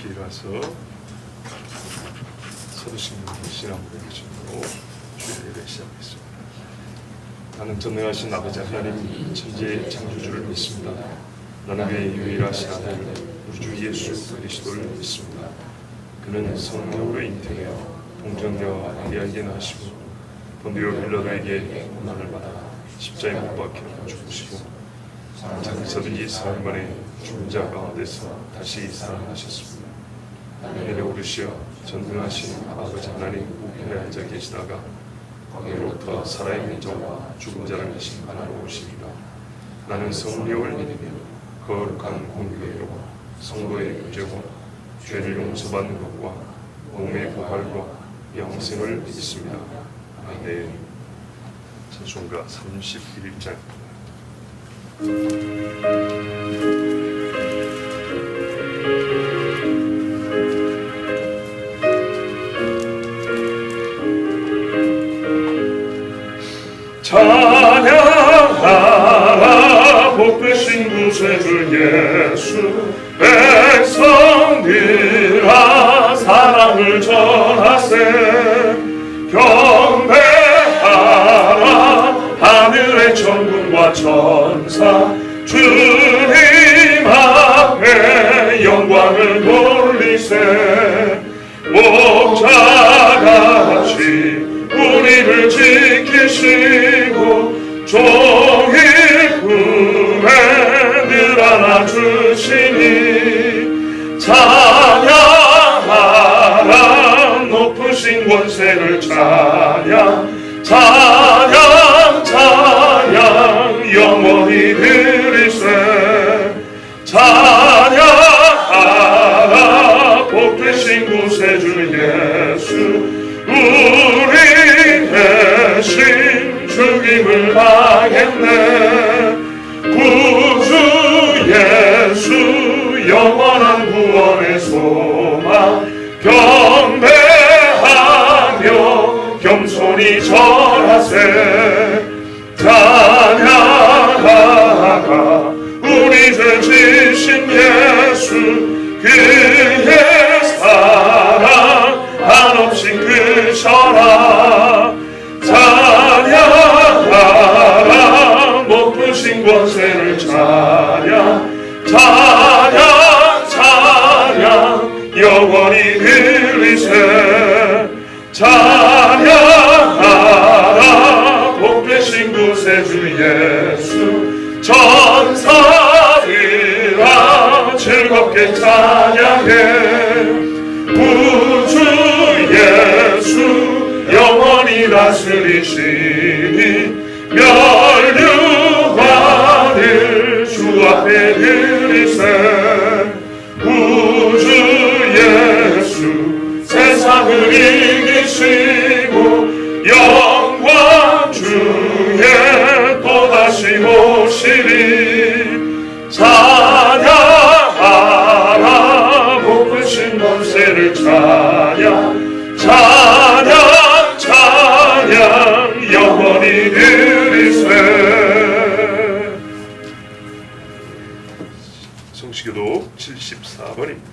함께 일어나서 서두시는 신앙고백의 중으로 주일 예배 시작하겠습니다. 나는 전능하신 아버지 하나님 천지의 창조주를 믿습니다. 나는 그의 유일하신 아들 우리 주 예수 그리스도를 믿습니다. 그는 성령으로 잉태되어 동정녀 마리아에게 나시고 본디오 빌라도에게 고난을 받아 십자가에 못 박혀 죽으시고 장사들이 사흘 만에 죽은 자 가운데서 다시 살아나셨습니다. 하늘에 오르시어 전능하신 아버지 하나님 우편에 앉아 계시다가 거기로부터 살아있는 자와 죽은 자를 심판하러 오십니다. 나는 성령을 믿으며 거룩한 공교회로 성도의 구제와 죄를 용서받는 것과 몸의 부활과 영생을 믿습니다. 아멘. 찬송가 31장. 찬양하라 복되신 구세주 예수 백성들아 사랑을 전하세 경배하라 하늘의 천군과 천사 주님 앞에 영광을 돌리세 목자같이 우리를 지키시고 종일 품에 늘 안아주시니 찬양하라 높으신 권세를 찬양 찬양 찬양 영원히 드리세 찬양하라 복되신 구세주 예수 우리 대신 죽임을 당했네 구주 예수 영원한 구원의 소망 경배하며 겸손히 절하세 찬양하라 우리 죄 지신 예수 그의 사랑 한없이 크셔라 찬양하라 높으신 권세를 찬양 찬양 찬양 영원히 들리세 찬양하라 복되신 구세주 예수 천사들아 즐겁게 찬양해 구주 예수 영원히 다스리시니 멸류관을 주 앞에 드리세 구주 예수 세상을 이기시고 영광 중에 또다시 오시리 찬양하라 높으신 권세를 찬양 찬양 찬양 영원히 드리세. 성시교독 74번입니다.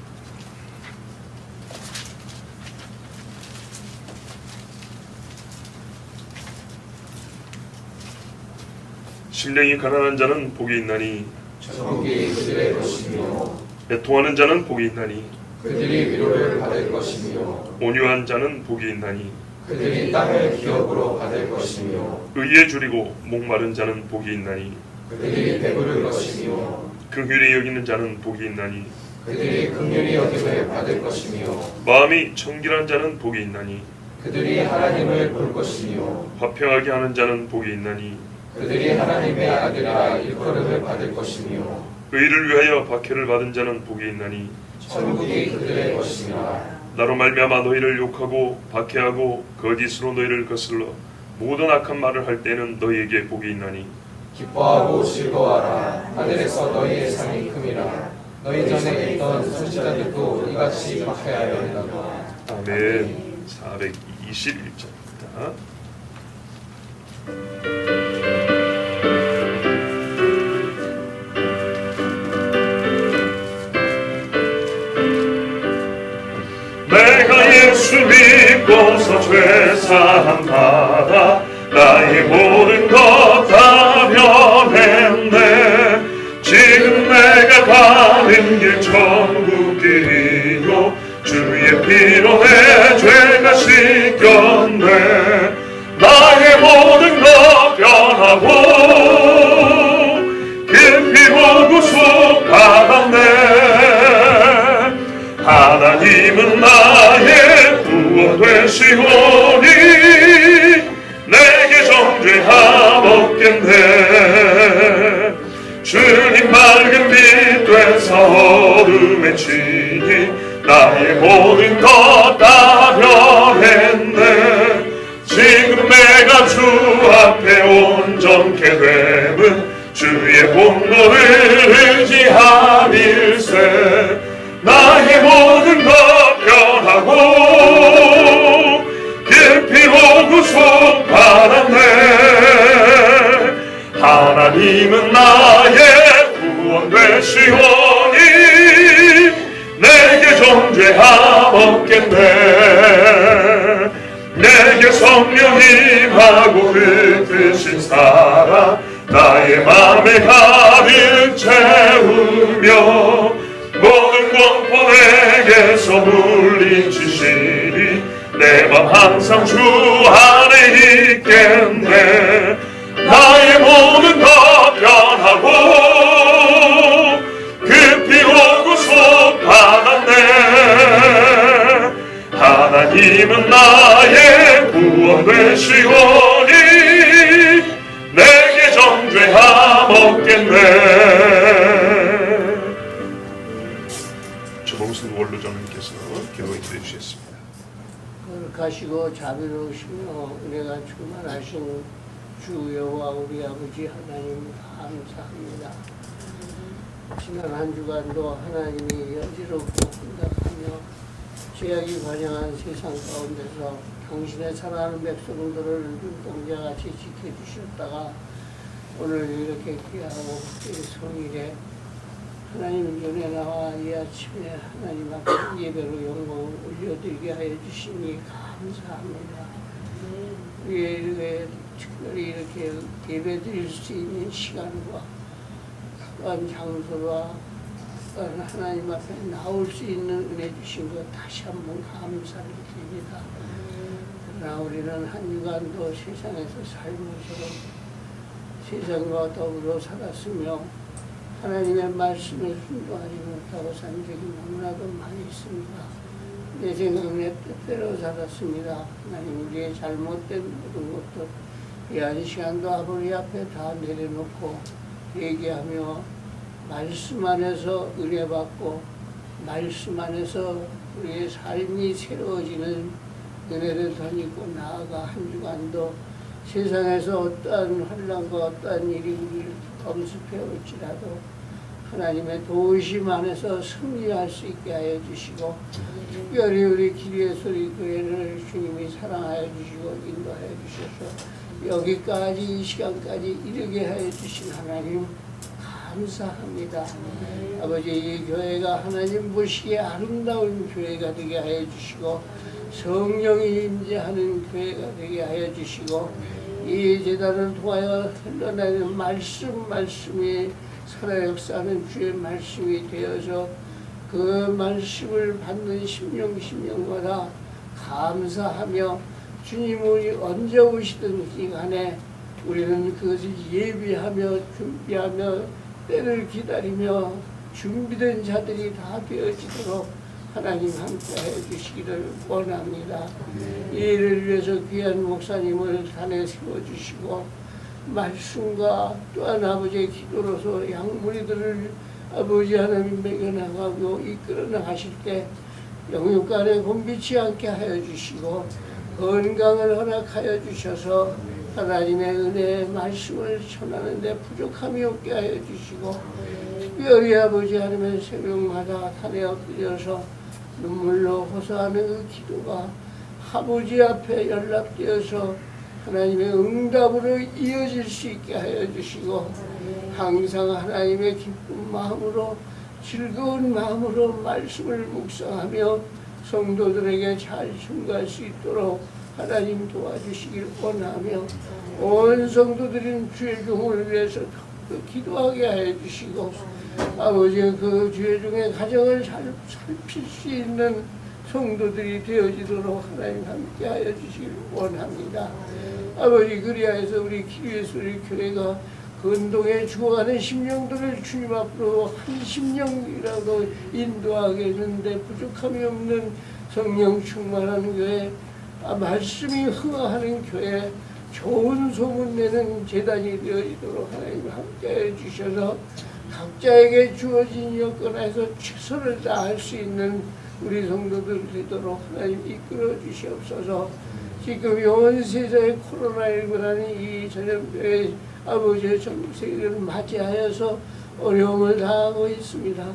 심령이 가난한 자는 복이 있나니 천국이 그들의 것이며 애통하는 자는 복이 있나니 그들이 위로를 받을 것이며 온유한 자는 복이 있나니 그들이 땅을 기업으로 받을 것이며 의에 줄이고 목마른 자는 복이 있나니 그들이 배부를 것이며 긍휼히 여기는 자는 복이 있나니 그들이 긍휼히 여김을 받을 것이며 마음이 청결한 자는 복이 있나니 그들이 하나님을 볼 것이며 화평하게 하는 자는 복이 있나니 그들이 하나님의 아들이라 일컬음을 받을 것이며 의를 위하여 박해를 받은 자는 복이 있나니 천국이 그들의 것이니라. 나로 말미암아 너희를 욕하고 박해하고 거짓으로 너희를 거슬러 모든 악한 말을 할 때는 너희에게 복이 있나니 기뻐하고 즐거워하라. 하늘에서 너희의 상이 큼이라. 너희 전에 있던 선지자들도 이같이 박해하여 했나니. 아멘. 421절입니다. 믿고서 죄사함 받아 나의 모든 것 다 변했네. 지금 내가 가는 길 천국길이요 주의 피로 내 죄가 씻겼네. 나의 모든 것 변하고 깊이 구속 받았네. 하나님은 나의 구원 되시오니 내게 정죄함 없겠네. 주님 맑은 빛 되사 어둠에 치니 나의 모든 것 다 변했네. 지금 내가 주 앞에 온전케 됨은 주의 공로를 의지함일세. 나의 모든 것 변하고 깊이 구속 받았네. 하나님은 나의 구원 되시오니 내게 정죄함 없겠네. 내게 성령 임하고 흩으신 사랑 나의 맘에 가득 채우며 모든 공포 내게서 물리치시니 내 맘 항상 주 안에 있겠네. 나의 모든 것 변하고 깊이 구속 받았네. 하나님은 나의 구원 되시오니 내게 정죄함 없겠네. 조봉순 원로장님께서 기도해 주시겠습니다. 거룩하시고 자비로우시며 은혜가 충만하신 주 여호와 우리 아버지 하나님 감사합니다. 지난 한 주간도 하나님이 여지럽고 혼잡하며 죄악이 관영한 세상 가운데서 당신의 사랑하는 백성들을 눈동자같이 지켜주셨다가 오늘 이렇게 귀하고 이 성일에 하나님 전에 나와 이 아침에 하나님 앞에 예배로 영광을 올려드리게 하여 주시니 감사합니다. 우리의 이렇게 특별히 이렇게 예배 드릴 수 있는 시간과 또한 장소와 또한 하나님 앞에 나올 수 있는 은혜 주신 것 다시 한번 감사를 드립니다. 그러나 우리는 한 주간도 세상에서 살면서 세상과 더불어 살았으며 하나님의 말씀에 순종하지 못하고 산 적이 너무나도 많이 있습니다. 내 생각 내 뜻대로 살았습니다. 하나님 우리의 잘못된 모든 것도 이 한 시간도 아버지 앞에 다 내려놓고 얘기하며 말씀 안에서 은혜 받고 말씀 안에서 우리의 삶이 새로워지는 은혜를 덧입고 나아가 한 주간도 세상에서 어떠한 환난과 어떠한 일이 우리를 검습해 올지라도 하나님의 도우심 안에서 승리할 수 있게 하여 주시고 특별히 우리 기리의 소리 교회를 주님이 사랑하여 주시고 인도하여 주셔서 여기까지 이 시간까지 이르게 하여 주신 하나님 감사합니다. 아버지 이 교회가 하나님 보시기에 아름다운 교회가 되게 하여 주시고 성령이 임재하는 교회가 되게 하여 주시고 이 제단을 통하여 흘러나오는 말씀이 살아 역사하는 주의 말씀이 되어서 그 말씀을 받는 심령마다 감사하며 주님이 언제 오시든지 간에 우리는 그것을 예비하며 준비하며 때를 기다리며 준비된 자들이 다 되어지도록 하나님 함께하여 주시기를 원합니다. 이 일을 위해서 귀한 목사님을 단에 세워주시고 말씀과 또한 아버지의 기도로서 양무리들을 아버지 하나님 매겨나가고 이끌어나가실 때 영육간에 곤비치 않게 하여 주시고 건강을 허락하여 주셔서 하나님의 은혜의 말씀을 전하는 데 부족함이 없게 하여 주시고 특별히 아버지 하나님의 새벽마다 단에 엎드려서 눈물로 호소하는 그 기도가 아버지 앞에 연락되어서 하나님의 응답으로 이어질 수 있게 하여 주시고 항상 하나님의 기쁜 마음으로 즐거운 마음으로 말씀을 묵상하며 성도들에게 잘 증거할 수 있도록 하나님 도와주시길 원하며 온 성도들인 주의 종을 위해서 기도하게 하여 주시고 아버지 그 주의 종의 가정을 잘 살필 수 있는 성도들이 되어지도록 하나님 함께 하여 주시길 원합니다. 아버지 그리하여서 우리 기류의 교회가 근동에 죽어가는 심령들을 주님 앞으로 한 심령이라도 인도하겠는데 부족함이 없는 성령 충만한 교회, 말씀이 흥하는 교회, 좋은 소문 내는 재단이 되어지도록 하나님 함께해 주셔서 각자에게 주어진 여건에서 최선을 다할 수 있는 우리 성도들 되도록 하나님 이끌어 주시옵소서. 지금 온 세상의 코로나19라는 이 전염병의 아버지의 전 세계를 맞이하여서 어려움을 당하고 있습니다.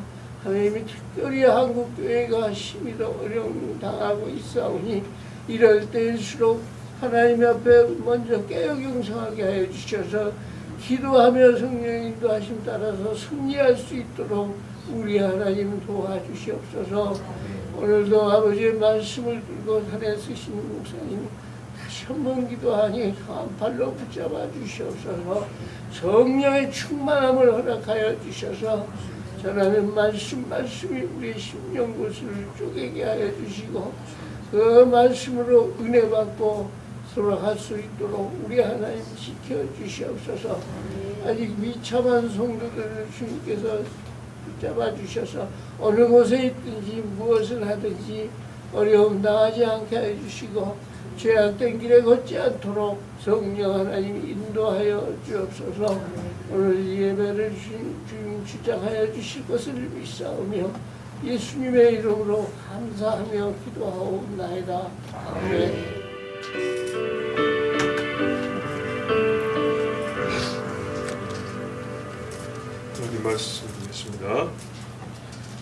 하나님이 특별히 한국교회가 심히 더 어려움을 당하고 있사오니 이럴 때일수록 하나님 앞에 먼저 깨어 경성하게 하여 주셔서 기도하며 성령 인도하심 따라서 승리할 수 있도록 우리 하나님 도와주시옵소서. 오늘도 아버지의 말씀을 들고 산에 쓰시는 목사님 다시 한번 기도하니 강한 팔로 붙잡아 주시옵소서. 성령의 충만함을 허락하여 주셔서 전하는 말씀이 우리의 심령 구슬을 쪼개게 하여 주시고 그 말씀으로 은혜 받고 돌아갈 수 있도록 우리 하나님 지켜주시옵소서. 아직 비참한 성도들을 주님께서 붙잡아 주셔서 어느 곳에 있든지 무엇을 하든지 어려움 당하지 않게 해주시고 죄악된 길에 걷지 않도록 성령 하나님 인도하여 주옵소서. 오늘 예배를 주님 주장하여 주실 것을 믿사오며 예수님의 이름으로 감사하며 기도하옵나이다. 아멘. 하나님 말씀 드리겠습니다.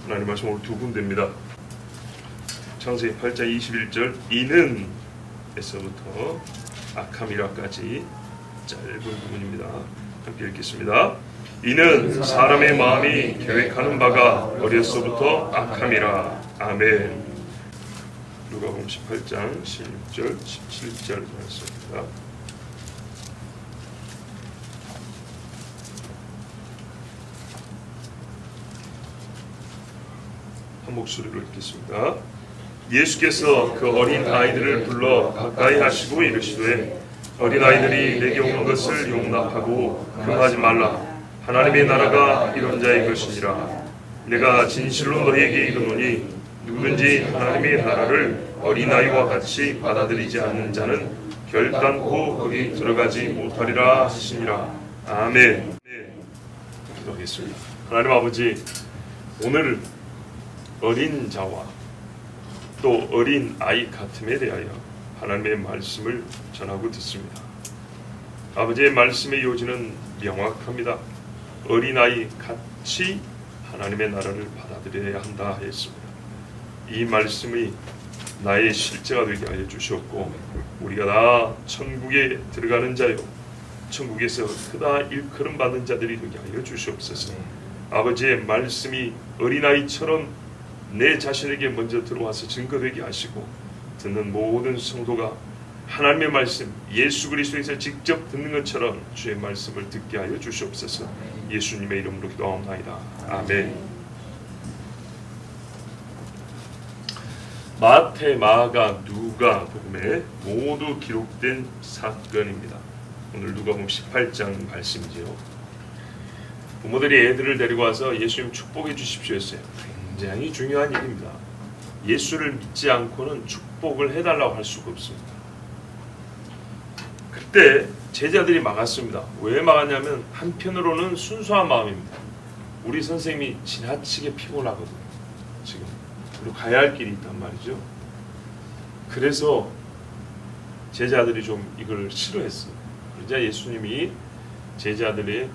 하나님 말씀 오늘 두 군데입니다. 창세기 8장 21절 이는 에서부터 아캄이라까지 짧은 부분입니다. 함께 읽겠습니다. 이는 사람의 마음이 계획하는 바가 어려서부터 악함이라. 아멘. 누가복음 18장 16절 17절 말씀입니다. 한 목소리로 읽겠습니다. 예수께서 그 어린 아이들을 불러 가까이 하시고 이르시되 어린 아이들이 내게 오는 것을 용납하고 금하지 말라. 하나님의 나라가 이런 자의 것이니라. 내가 진실로 너희에게 이르노니 누구든지 하나님의 나라를 어린아이와 같이 받아들이지 않는 자는 결단코 거기 들어가지 못하리라 하시니라. 아멘. 기도하겠습니다. 하나님 아버지, 오늘 어린 자와 또 어린 아이 같음에 대하여 하나님의 말씀을 전하고 듣습니다. 아버지의 말씀의 요지는 명확합니다. 어린아이 같이 하나님의 나라를 받아들여야 한다 했습니다. 이 말씀이 나의 실제가 되게 하여 주셨고 우리가 다 천국에 들어가는 자요 천국에서 그다 일컬음 받는 자들이 되게 하여 주시옵소서. 아버지의 말씀이 어린아이처럼 내 자신에게 먼저 들어와서 증거되게 하시고 듣는 모든 성도가 하나님의 말씀 예수 그리스도에서 직접 듣는 것처럼 주의 말씀을 듣게 하여 주시옵소서. 예수님의 이름으로 기도하옵나이다. 아멘. 마태, 마가, 누가 복음에 모두 기록된 사건입니다. 오늘 누가복음 18장 말씀이지요. 부모들이 애들을 데리고 와서 예수님 축복해 주십시오 했어요. 굉장히 중요한 일입니다. 예수를 믿지 않고는 축복을 해달라고 할 수가 없습니다. 그때 제자들이 막았습니다. 왜 막았냐면 한편으로는 순수한 마음입니다. 우리 선생님이 지나치게 피곤하거든요. 지금 그리고 가야 할 길이 있단 말이죠. 그래서 제자들이 좀 이걸 싫어했어요. 그러자 예수님이 제자들의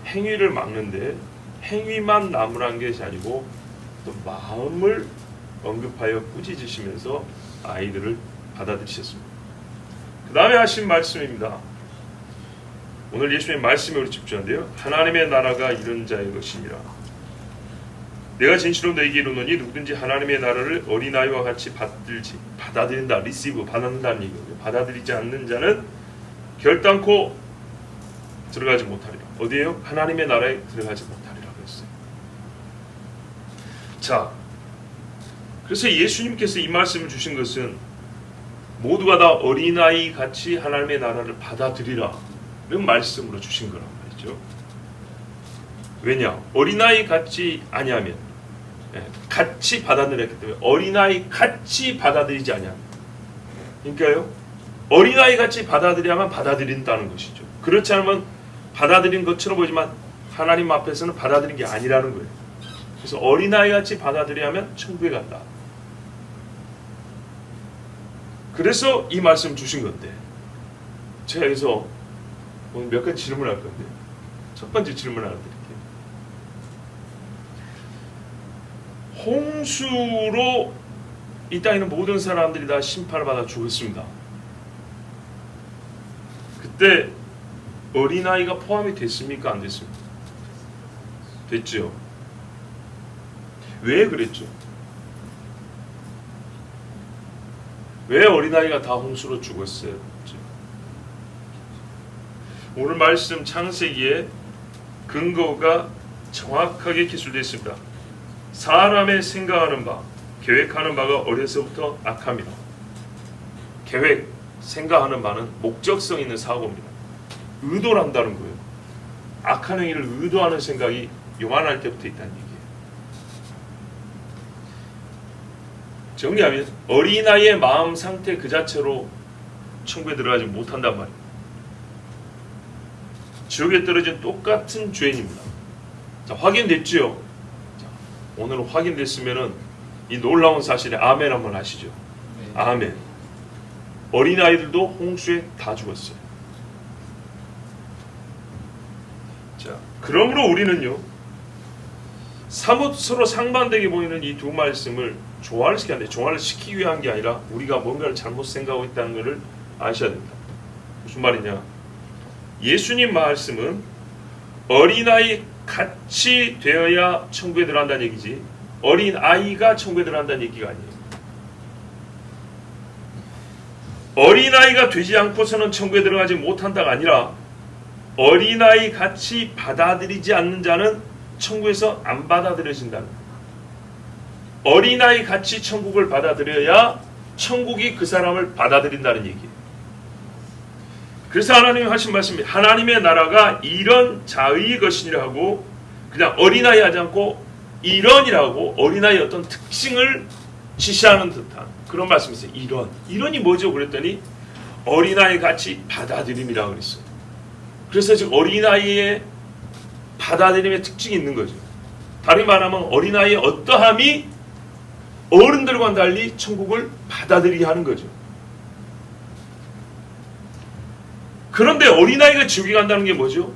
행위를 막는데 행위만 나무란 것이 아니고 또 마음을 언급하여 꾸짖으시면서 아이들을 받아들이셨습니다. 그 다음에 하신 말씀입니다. 오늘 예수님의 말씀에 우리 집중한데요. 하나님의 나라가 이런 자의 것이니라. 내가 진실로 너에게 이르노니 누구든지 하나님의 나라를 어린아이와 같이 받아들인다. 리시브 받는다는 얘기거든요. 받아들이지 않는 자는 결단코 들어가지 못하리라. 어디에요? 하나님의 나라에 들어가지 못하리라 그랬어요. 자, 그래서 예수님께서 이 말씀을 주신 것은 모두가 다 어린아이 같이 하나님의 나라를 받아들이라 는 말씀으로 주신 거란 말이죠. 왜냐? 어린아이 같이 아니하면 같이 받아들였기 때문에 어린아이 같이 받아들이지 아니하면, 그러니까요, 어린아이 같이 받아들여야만 받아들인다는 것이죠. 그렇지 않으면 받아들인 것처럼 보이지만 하나님 앞에서는 받아들인 게 아니라는 거예요. 그래서 어린아이 같이 받아들여야만 천국에 간다. 그래서 이 말씀 주신 건데, 제가 여기서 오늘 몇 가지 질문을 할 건데, 첫 번째 질문 하나 드릴게요. 홍수로 이 땅에 있는 모든 사람들이 다 심판을 받아 죽었습니다. 그때 어린아이가 포함이 됐습니까? 안 됐습니까? 됐죠. 왜 그랬죠? 왜 어린아이가 다 홍수로 죽었어요? 오늘 말씀 창세기에 근거가 정확하게 기술되어 있습니다. 사람의 생각하는 바, 계획하는 바가 어려서부터 악합니다. 계획, 생각하는 바는 목적성 있는 사고입니다. 의도를 한다는 거예요. 악한 행위를 의도하는 생각이 요만할 때부터 있다는 얘기예요. 정리하면 어린아이의 마음 상태 그 자체로 천국에 들어가지 못한단 말이에요. 지옥에 떨어진 똑같은 죄인입니다. 자, 확인됐죠? 자, 오늘 확인됐으면은 이 놀라운 사실에 아멘 한번 하시죠. 네. 아멘. 어린아이들도 홍수에 다 죽었어요. 자, 그러므로 우리는요, 사뭇 서로 상반되게 보이는 이 두 말씀을 조화를 시켜야 돼. 조화를 시키기 위한 게 아니라 우리가 뭔가를 잘못 생각하고 있다는 것을 아셔야 됩니다. 무슨 말이냐? 예수님 말씀은 어린아이 같이 되어야 천국에 들어간다는 얘기지, 어린아이가 천국에 들어간다는 얘기가 아니에요. 어린아이가 되지 않고서는 천국에 들어가지 못한다가 아니라 어린아이 같이 받아들이지 않는 자는 천국에서 안 받아들여진다는 거예요. 어린아이 같이 천국을 받아들여야 천국이 그 사람을 받아들인다는 얘기예요. 그래서 하나님이 하신 말씀이 하나님의 나라가 이런 자의 것이라 하고, 그냥 어린아이 하지 않고 이런이라고 어린아이의 어떤 특징을 지시하는 듯한 그런 말씀이 있어요. 이런이 뭐죠? 그랬더니 어린아이 같이 받아들임이라고 그랬어요. 그래서 지금 어린아이의 받아들임의 특징이 있는 거죠. 다른 말하면 어린아이의 어떠함이 어른들과는 달리 천국을 받아들이게 하는 거죠. 그런데 어린아이가 지옥에 간다는 게 뭐죠?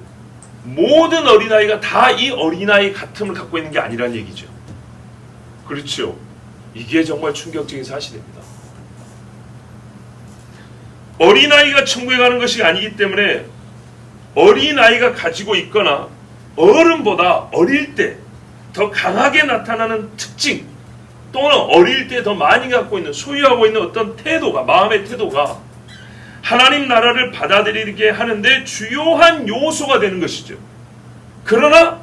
모든 어린아이가 다 이 어린아이 같음을 갖고 있는 게 아니라는 얘기죠. 그렇죠. 이게 정말 충격적인 사실입니다. 어린아이가 천국에 가는 것이 아니기 때문에 어린아이가 가지고 있거나 어른보다 어릴 때 더 강하게 나타나는 특징, 또는 어릴 때 더 많이 갖고 있는, 소유하고 있는 어떤 태도가, 마음의 태도가 하나님 나라를 받아들이게 하는데 주요한 요소가 되는 것이죠. 그러나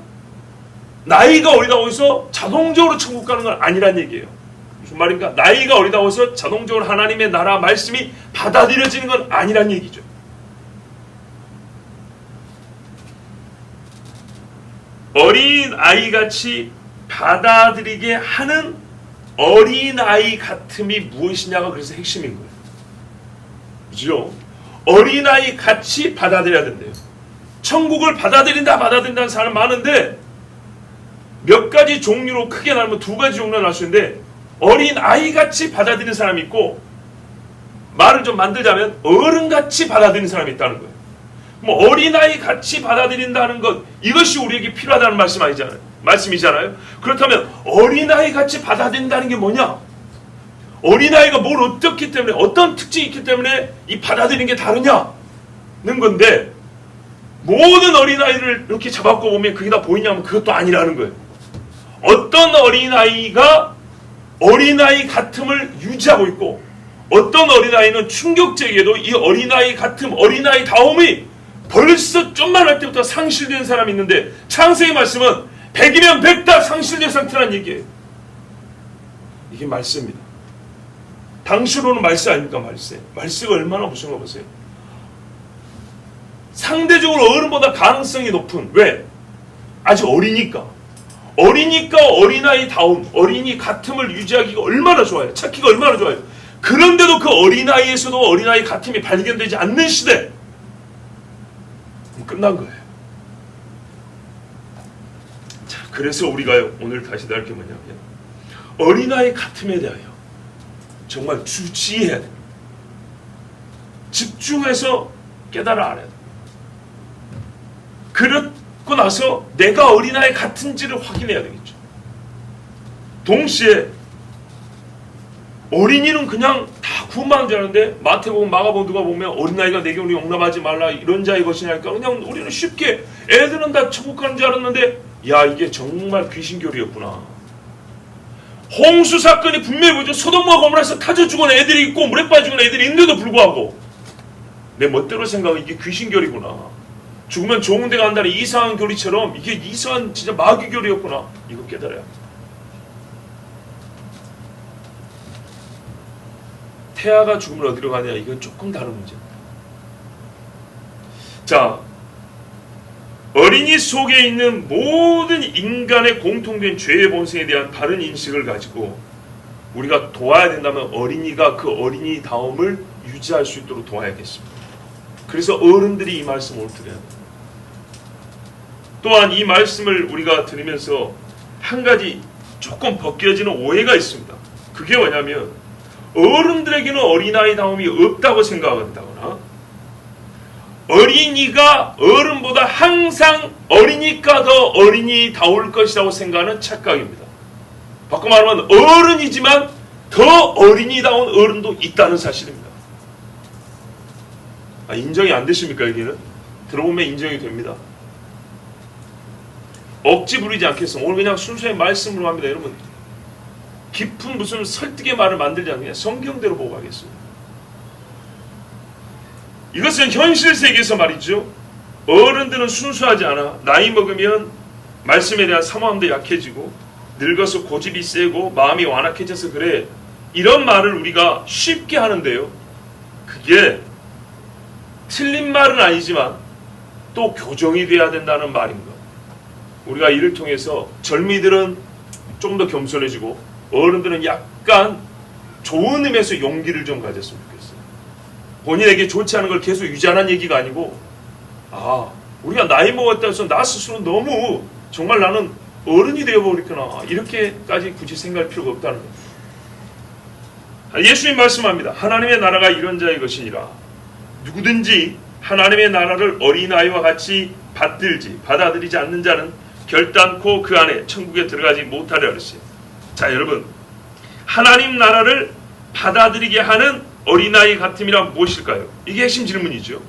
나이가 어리다고 해서 자동적으로 천국 가는 건 아니란 얘기예요. 무슨 말인가? 나이가 어리다고 해서 자동적으로 하나님의 나라 말씀이 받아들여지는 건 아니란 얘기죠. 어린아이같이 받아들이게 하는 어린아이 같음이 무엇이냐가 그래서 핵심인 거예요. 그죠? 어린아이 같이 받아들여야 된대요. 천국을 받아들인다는 사람 많은데 몇 가지 종류로 크게 나누면 두 가지 종류로 나눌 수 있는데, 어린아이 같이 받아들이는 사람이 있고, 말을 좀 만들자면 어른같이 받아들이는 사람이 있다는 거예요. 뭐 어린아이 같이 받아들인다는 것, 이것이 우리에게 필요하다는 말씀이잖아요. 그렇다면 어린아이 같이 받아들인다는 게 뭐냐? 어린아이가 뭘 어떻기 때문에, 어떤 특징이 있기 때문에 이 받아들이는 게 다르냐는 건데, 모든 어린아이를 이렇게 잡아고 보면 그게 다 보이냐면 그것도 아니라는 거예요. 어떤 어린아이가 어린아이 같음을 유지하고 있고 어떤 어린아이는 충격적이게도 이 어린아이 같음, 어린아이 다움이 벌써 좀만 할 때부터 상실된 사람이 있는데 창세기 말씀은 100이면 100 다 상실된 상태라는 얘기예요. 이게 말세입니다. 당시로는 말세 아닙니까? 말세가 얼마나 무서운 거 보세요. 상대적으로 어른보다 가능성이 높은, 왜? 아직 어리니까 어린아이 다움, 어린이 같음을 유지하기가 얼마나 좋아요. 찾기가 얼마나 좋아요. 그런데도 그 어린아이에서도 어린아이 같음이 발견되지 않는 시대, 끝난 거예요. 자, 그래서 우리가 오늘 다시 다룰 게 뭐냐면 어린아이 같음에 대하여 정말 주지해야 됩니다. 집중해서 깨달아 알아야 됩니다. 그렇고 나서 내가 어린아이 같은지를 확인해야 되겠죠. 동시에 어린이는 그냥 다 구원받은 줄 아는데 마태복음, 마가복음 누가 보면 어린아이가 내게 우리 용납하지 말라 이런 자의 것이냐니까 그냥 우리는 쉽게 애들은 다 천국 가는 줄 알았는데 야 이게 정말 귀신교리였구나. 홍수 사건이 분명히 보죠. 소돔과 고모라에서 타져 죽은 애들이 있고 물에 빠져 죽은 애들이 있는데도 불구하고 내 멋대로 생각하면 이게 귀신교리구나. 죽으면 좋은 데 간다는 이상한 교리처럼 이게 이상한 진짜 마귀 교리였구나. 이거 깨달아야 합니다. 태아가 죽으면 어디로 가냐 이건 조금 다른 문제입니다. 자, 어린이 속에 있는 모든 인간의 공통된 죄의 본성에 대한 바른 인식을 가지고 우리가 도와야 된다면 어린이가 그 어린이 다움을 유지할 수 있도록 도와야겠습니다. 그래서 어른들이 이 말씀을 들어야 합니다. 또한 이 말씀을 우리가 들으면서 한 가지 조금 벗겨지는 오해가 있습니다. 그게 뭐냐면 어른들에게는 어린아이 다움이 없다고 생각한다거나 어린이가 어른보다 항상 어리니까 더 어린이 다울 것이라고 생각하는 착각입니다. 바꿔 말하면 어른이지만 더 어린이다운 어른도 있다는 사실입니다. 인정이 안 되십니까? 여기는 들어보면 인정이 됩니다. 억지 부리지 않겠습니다. 오늘 그냥 순수히 말씀으로 합니다. 여러분 깊은 무슨 설득의 말을 만들지 않고 그냥 성경대로 보고 가겠습니다. 이것은 현실 세계에서 말이죠. 어른들은 순수하지 않아. 나이 먹으면 말씀에 대한 사모함도 약해지고 늙어서 고집이 세고 마음이 완악해져서 그래. 이런 말을 우리가 쉽게 하는데요. 그게 틀린 말은 아니지만 또 교정이 돼야 된다는 말인 것. 우리가 이를 통해서 젊이들은 좀 더 겸손해지고 어른들은 약간 좋은 의미에서 용기를 좀 가졌으면 좋겠어요. 본인에게 좋지 않은 걸 계속 유지하는 얘기가 아니고 우리가 나이 먹었다 해서 나 스스로 너무 정말 나는 어른이 되어버렸구나 이렇게까지 굳이 생각할 필요가 없다는 겁니다. 예수님 말씀합니다. 하나님의 나라가 이런 자의 것이니라. 누구든지 하나님의 나라를 어린아이와 같이 받아들이지 않는 자는 결단코 그 안에 천국에 들어가지 못하려 그랬어요. 자, 여러분 하나님 나라를 받아들이게 하는 어린아이 같음이란 무엇일까요? 이게 핵심 질문이죠.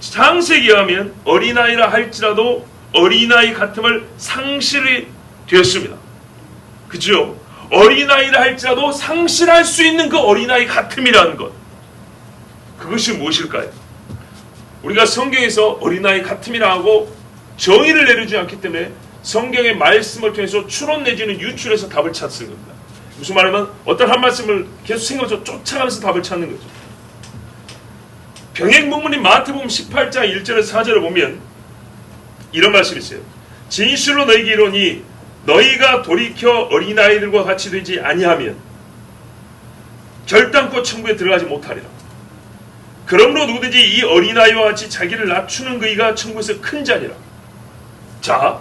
창세기에 하면 어린아이라 할지라도 어린아이 같음을 상실이 되었습니다. 그죠? 어린아이라 할지라도 상실할 수 있는 그 어린아이 같음이라는 것, 그것이 무엇일까요? 우리가 성경에서 어린아이 같음이라 하고 정의를 내리지 않기 때문에 성경의 말씀을 통해서 추론 내지는 유출해서 답을 찾는 겁니다. 무슨 말하면 어떤 한 말씀을 계속 생각해서 쫓아가면서 답을 찾는 거죠. 병행문문인 마태복음 18장 1절에서 4절을 보면 이런 말씀이 있어요. 진실로 너희에게 이르노니 너희가 돌이켜 어린아이들과 같이 되지 아니하면 결단코 천국에 들어가지 못하리라. 그러므로 누구든지 이 어린아이와 같이 자기를 낮추는 그이가 천국에서 큰 자니라. 자,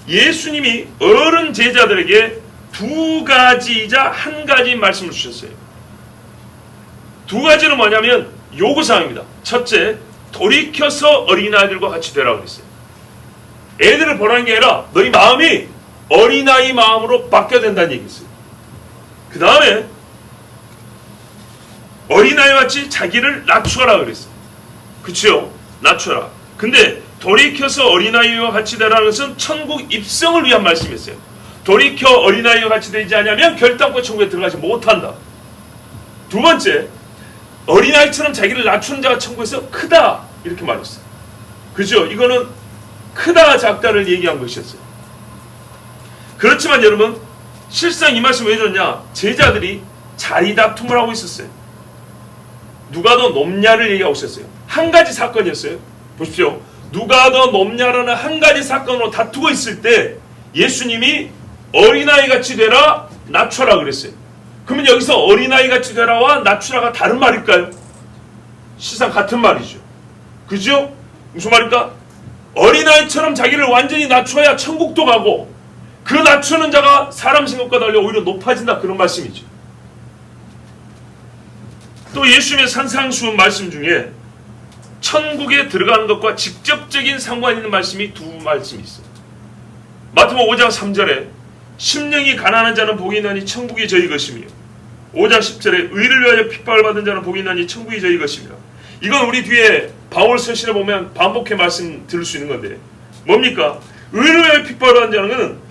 예수님이 어른 제자들에게 두 가지이자 한 가지 말씀을 주셨어요. 두 가지는 뭐냐면 요구사항입니다. 첫째, 돌이켜서 어린아이들과 같이 되라고 그랬어요. 애들을 보라는 게 아니라 너희 마음이 어린아이 마음으로 바뀌어야 된다는 얘기였어요. 그 다음에 어린아이와 같이 자기를 낮추어라 그랬어요. 그치요? 낮추어라. 근데 돌이켜서 어린아이와 같이 되라는 것은 천국 입성을 위한 말씀이었어요. 돌이켜 어린아이와 같이 되지 않으면 결단코 천국에 들어가지 못한다. 두 번째, 어린아이처럼 자기를 낮추는 자가 천국에서 크다 이렇게 말했어요. 그죠? 이거는 크다 작다를 얘기한 것이었어요. 그렇지만 여러분, 실상 이 말씀 왜 줬냐? 제자들이 자리 다툼을 하고 있었어요. 누가 더 높냐를 얘기하고 있었어요. 한 가지 사건이었어요. 보십시오. 누가 더 높냐라는 한 가지 사건으로 다투고 있을 때 예수님이 어린아이같이 되라, 낮춰라 그랬어요. 그러면 여기서 어린아이같이 되라와 낮추라가 다른 말일까요? 실상 같은 말이죠. 그죠? 무슨 말입니까? 어린아이처럼 자기를 완전히 낮춰야 천국도 가고 그 낮추는 자가 사람 생각과 달리 오히려 높아진다, 그런 말씀이죠. 또 예수님의 산상수훈 말씀 중에 천국에 들어가는 것과 직접적인 상관이 있는 말씀이 두 말씀이 있어요. 마태복음 5장 3절에 심령이 가난한 자는 복이 있나니 천국이 저희 것이며, 5장 10절에 의를 위하여 핍박을 받은 자는 복이 있나니 천국이 저희 것이며. 이건 우리 뒤에 바울 서신에 보면 반복해 말씀 들을 수 있는 건데 뭡니까? 의를 위하여 핍박을 받은 자는 것은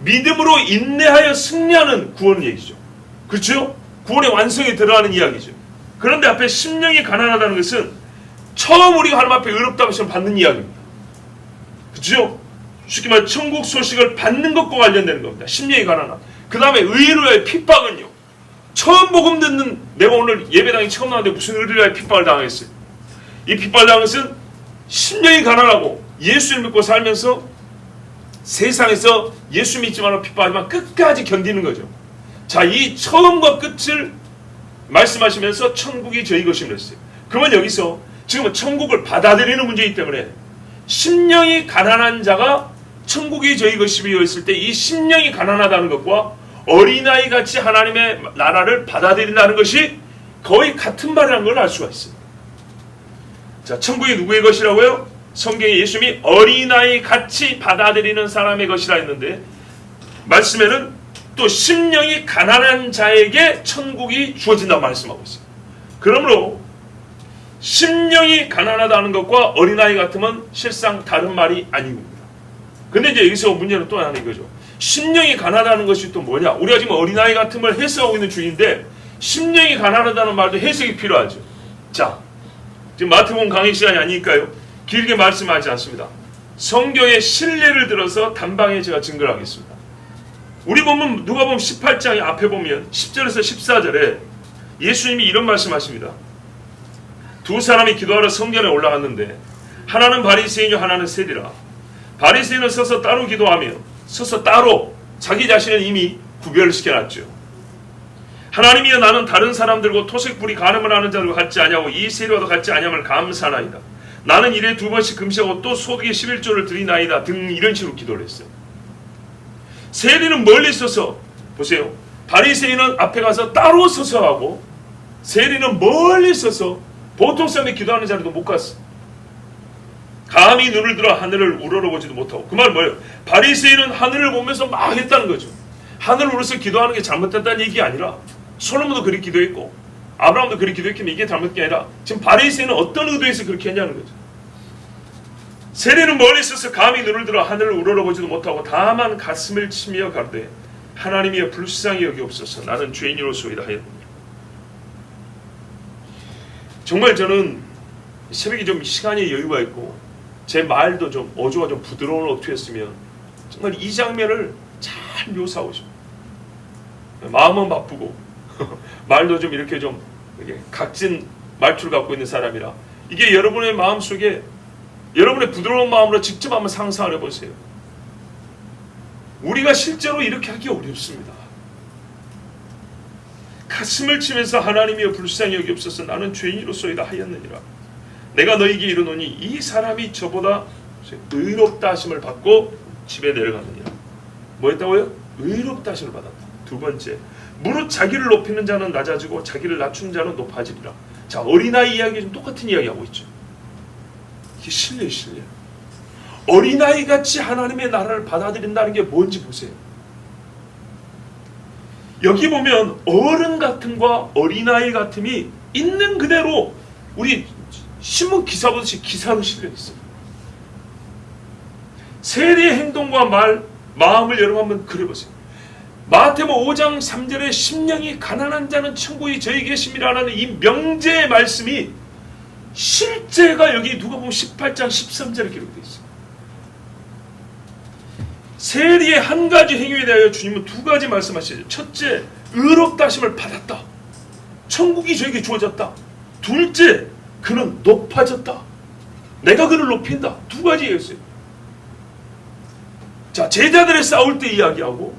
믿음으로 인내하여 승리하는 구원 얘기죠. 그렇죠? 구원의 완성에 들어가는 이야기죠. 그런데 앞에 심령이 가난하다는 것은 처음 우리가 하나님 앞에 의롭다고 하시면 받는 이야기입니다. 그렇죠? 쉽게 말해 천국 소식을 받는 것과 관련되는 겁니다. 심령이 가난한. 그 다음에 의를 위하여 핍박은요, 처음 복음 듣는, 내가 오늘 예배당에 처음 나왔는데 무슨 의를 위하여 핍박을 당했어요? 이 핍박을 당한 것은 심령이 가난하고 예수를 믿고 살면서 세상에서 예수 믿지만 핍박하지만 끝까지 견디는 거죠. 자, 이 처음과 끝을 말씀하시면서 천국이 저희 것이라 했어요. 그러면 여기서 지금은 천국을 받아들이는 문제이기 때문에 심령이 가난한 자가 천국이 저희 것이며 있을 때 이 심령이 가난하다는 것과 어린아이같이 하나님의 나라를 받아들인다는 것이 거의 같은 말이라는 걸 알 수가 있어요. 자, 천국이 누구의 것이라고요? 성경에 예수님이 어린아이같이 받아들이는 사람의 것이라 했는데 말씀에는 또 심령이 가난한 자에게 천국이 주어진다고 말씀하고 있어요. 그러므로 심령이 가난하다는 것과 어린아이 같으면 실상 다른 말이 아닙니다. 근데 이제 여기서 문제는 또 하나 이거죠. 심령이 가난하다는 것이 또 뭐냐? 우리가 지금 어린아이 같음을 해석하고 있는 중인데 심령이 가난하다는 말도 해석이 필요하죠. 자, 지금 마태복음 강의 시간이 아니니까요, 길게 말씀하지 않습니다. 성경의 신뢰를 들어서 단방에 제가 증거를 하겠습니다. 우리 보면 누가복음 18장 앞에 보면 10절에서 14절에 예수님이 이런 말씀하십니다. 두 사람이 기도하러 성전에 올라갔는데 하나는 바리새인이요 하나는 세리라. 바리새인은 서서 따로 기도하며 서서 따로 자기 자신을 이미 구별시켜놨죠. 하나님이여 나는 다른 사람들과 토색불이 간음을 하는 자들과 같지 아니하고 이 세리와도 같지 아니함을 감사하나이다. 나는 일에 2번씩 금식하고 또 소득의 11조를 드리나이다 등 이런 식으로 기도를 했어요. 세리는 멀리 서서 보세요. 바리새인은 앞에 가서 따로 서서 하고 세리는 멀리 서서 보통 사람이 기도하는 자리도 못 갔어. 감히 눈을 들어 하늘을 우러러보지도 못하고. 그 말은 뭐예요? 바리새인은 하늘을 보면서 막 했다는 거죠. 하늘을 우러서 기도하는 게 잘못됐다는 얘기가 아니라 솔로몬도 그렇게 기도했고 아브라함도 그렇게 기도했기에 이게 잘못된 게 아니라 지금 바리새인은 어떤 의도에서 그렇게 했냐는 거죠. 세리는 멀리 있어서 감히 눈을 들어 하늘을 우러러보지도 못하고 다만 가슴을 치며 가로되 하나님이여 불쌍히 여기옵소서 나는 죄인이로소이다 하였느니라. 정말 저는 새벽에 좀 시간이 여유가 있고 제 말도 좀 어조가 좀 부드러운 어투 했으면 정말 이 장면을 잘 묘사하고 싶어요. 마음은 바쁘고 말도 좀 이렇게 좀 각진 말투를 갖고 있는 사람이라 이게 여러분의 마음속에 여러분의 부드러운 마음으로 직접 한번 상상을 해보세요. 우리가 실제로 이렇게 하기 어렵습니다. 가슴을 치면서 하나님이여 불쌍히 여기옵소서 나는 죄인으로소이다 하였느니라. 내가 너희에게 이르노니 이 사람이 저보다 의롭다 하심을 받고 집에 내려가느니라. 뭐 했다고요? 의롭다 하심을 받았다. 두 번째, 무릇 자기를 높이는 자는 낮아지고 자기를 낮추는 자는 높아지리라. 자, 어린아이 이야기 좀 똑같은 이야기하고 있죠. 이게 신뢰. 어린아이같이 하나님의 나라를 받아들인다는 게 뭔지 보세요. 여기 보면 어른 같음과 어린아이 같음이 있는 그대로 우리 신문 기사 보듯이 기사로 실려 있어요. 세리의 행동과 마음을 여러분 한번 그려보세요. 마태복음 5장 3절에 심령이 가난한 자는 천국에 저희 계심이라는 이 명제의 말씀이 실제가 여기 누가복음 18장 13절에 기록되어 있습니다. 세리의 한 가지 행위에 대하여 주님은 두 가지 말씀하시죠. 첫째, 의롭다 하심을 받았다. 천국이 저에게 주어졌다. 둘째, 그는 높아졌다. 내가 그를 높인다. 두 가지 얘기했어요. 자, 제자들의 싸울 때 이야기하고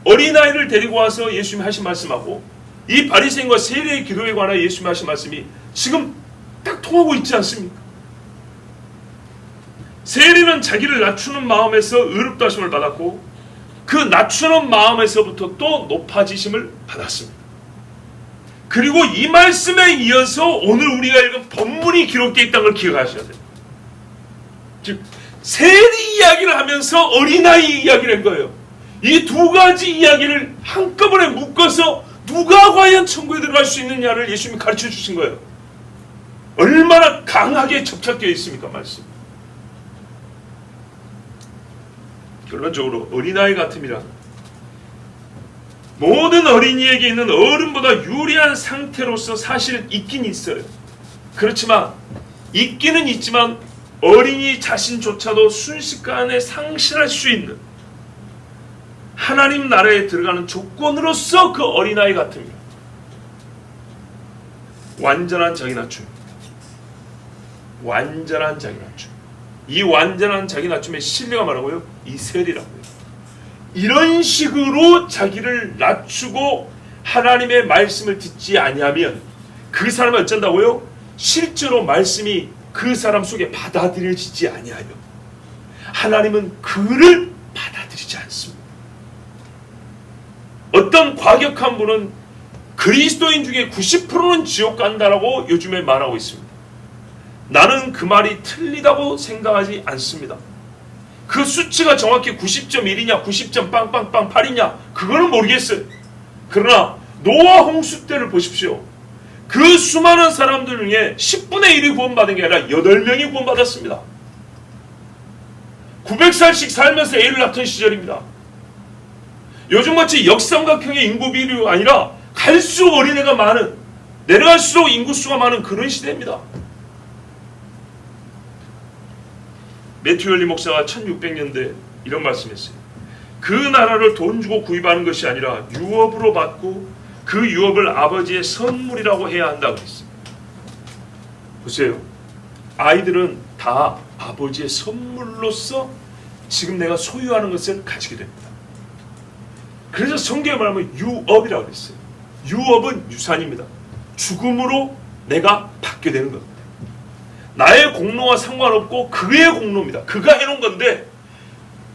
어린아이를 데리고 와서 예수님이 하신 말씀하고 이 바리새인과 세리의 기도에 관하여 예수님이 하신 말씀이 지금 딱 통하고 있지 않습니까? 세리는 자기를 낮추는 마음에서 의롭다 하심을 받았고 그 낮추는 마음에서부터 또 높아지심을 받았습니다. 그리고 이 말씀에 이어서 오늘 우리가 읽은 본문이 기록되어 있다는 걸 기억하셔야 돼요. 즉 세리 이야기를 하면서 어린아이 이야기를 한 거예요. 이 두 가지 이야기를 한꺼번에 묶어서 누가 과연 천국에 들어갈 수 있느냐를 예수님이 가르쳐 주신 거예요. 얼마나 강하게 접착되어 있습니까? 말씀. 결론적으로 어린아이 같음이란 모든 어린이에게 있는 어른보다 유리한 상태로서 사실 있긴 있어요. 그렇지만 있기는 있지만 어린이 자신조차도 순식간에 상실할 수 있는 하나님 나라에 들어가는 조건으로서 그 어린아이 같습니다. 완전한 자기 낮춤입니다. 완전한 자기 낮춤. 이 완전한 자기 낮춤의 신뢰가 뭐라고요? 이 세리라고요. 이런 식으로 자기를 낮추고 하나님의 말씀을 듣지 아니하면 그 사람은 어쩐다고요? 실제로 말씀이 그 사람 속에 받아들여지지 아니하여 하나님은 그를 받아들이지 않습니다. 어떤 과격한 분은 그리스도인 중에 90%는 지옥 간다라고 요즘에 말하고 있습니다. 나는 그 말이 틀리다고 생각하지 않습니다. 그 수치가 정확히 90.1이냐 90.빵빵빵8이냐 그거는 모르겠어요. 그러나 노아 홍수 때를 보십시오. 그 수많은 사람들 중에 10분의 1이 구원받은 게 아니라 8명이 구원받았습니다. 900살씩 살면서 애를 낳던 시절입니다. 요즘같이 역삼각형의 인구 비율이 아니라 갈수록 어린애가 많은, 내려갈수록 인구수가 많은 그런 시대입니다. 매튜 열리 목사가 1600년대 이런 말씀했어요. 그 나라를 돈 주고 구입하는 것이 아니라 유업으로 받고 그 유업을 아버지의 선물이라고 해야 한다고 했습니다. 보세요. 아이들은 다 아버지의 선물로서 지금 내가 소유하는 것을 가지게 됩니다. 그래서 성경에 말하면 유업이라고 했어요. 유업은 유산입니다. 죽음으로 내가 받게 되는 겁니다. 나의 공로와 상관없고 그의 공로입니다. 그가 해놓은 건데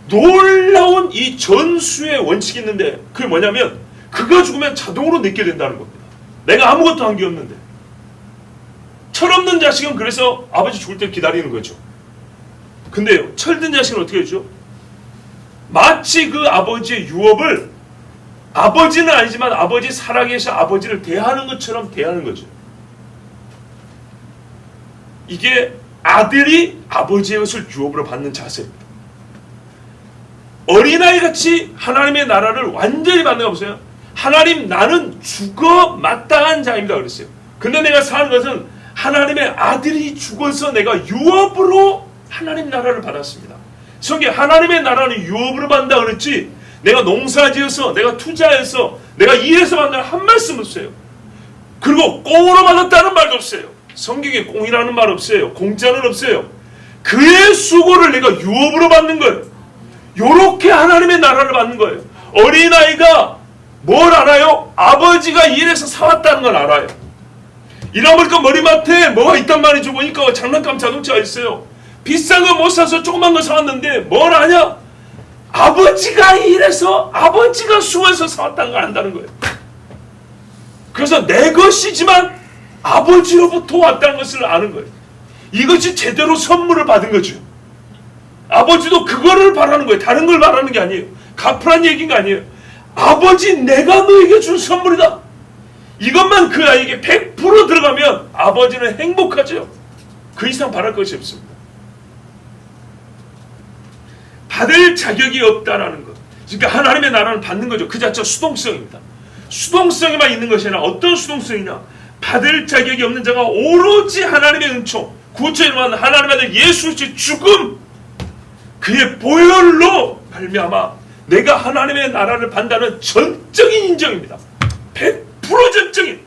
놀라운 이 전수의 원칙이 있는데 그게 뭐냐면 그가 죽으면 자동으로 내게 된다는 겁니다. 내가 아무것도 한 게 없는데. 철없는 자식은 그래서 아버지 죽을 때 기다리는 거죠. 근데요, 철든 자식은 어떻게 하죠? 마치 그 아버지의 유업을 아버지는 아니지만 아버지 살아계신 아버지를 대하는 것처럼 대하는 거죠. 이게 아들이 아버지의 것을 유업으로 받는 자세입니다. 어린아이같이 하나님의 나라를 완전히 받는 거 보세요. 하나님 나는 죽어 마땅한 자입니다 그랬어요. 근데 내가 사는 것은 하나님의 아들이 죽어서 내가 유업으로 하나님 나라를 받았습니다. 성경 하나님의 나라는 유업으로 받는다 그랬지 내가 농사지어서 내가 투자해서 내가 일해서 받는다는 한 말씀 없어요. 그리고 꽁으로 받았다는 말도 없어요. 성경에 꽁이라는 말 없어요. 공짜는 없어요. 그의 수고를 내가 유업으로 받는 거예요. 요렇게 하나님의 나라를 받는 거예요. 어린아이가 뭘 알아요? 아버지가 일해서 사왔다는 걸 알아요. 잃어버릴까 머리맡에 뭐가 있단 말이죠. 보니까 장난감 자동차가 있어요. 비싼 거 못 사서 조그만 거 사왔는데 뭘 아냐? 아버지가 일해서 아버지가 수고해서 사왔다는 걸 안다는 거예요. 그래서 내 것이지만 아버지로부터 왔다는 것을 아는 거예요. 이것이 제대로 선물을 받은 거죠. 아버지도 그거를 바라는 거예요. 다른 걸 바라는 게 아니에요. 갚으란 얘기가 아니에요. 아버지 내가 너에게 준 선물이다. 이것만 그 아이에게 100% 들어가면 아버지는 행복하죠. 그 이상 바랄 것이 없습니다. 받을 자격이 없다라는 것. 그러니까 하나님의 나라는 받는 거죠. 그 자체가 수동성입니다. 수동성에만 있는 것이 아니라 어떤 수동성이냐? 받을 자격이 없는 자가 오로지 하나님의 은총, 구원에 이르는 하나님의 아들 예수 그리스도의 죽음, 그의 보혈로 말미암아 내가 하나님의 나라를 받는다는 전적인 인정입니다. 100% 전적인.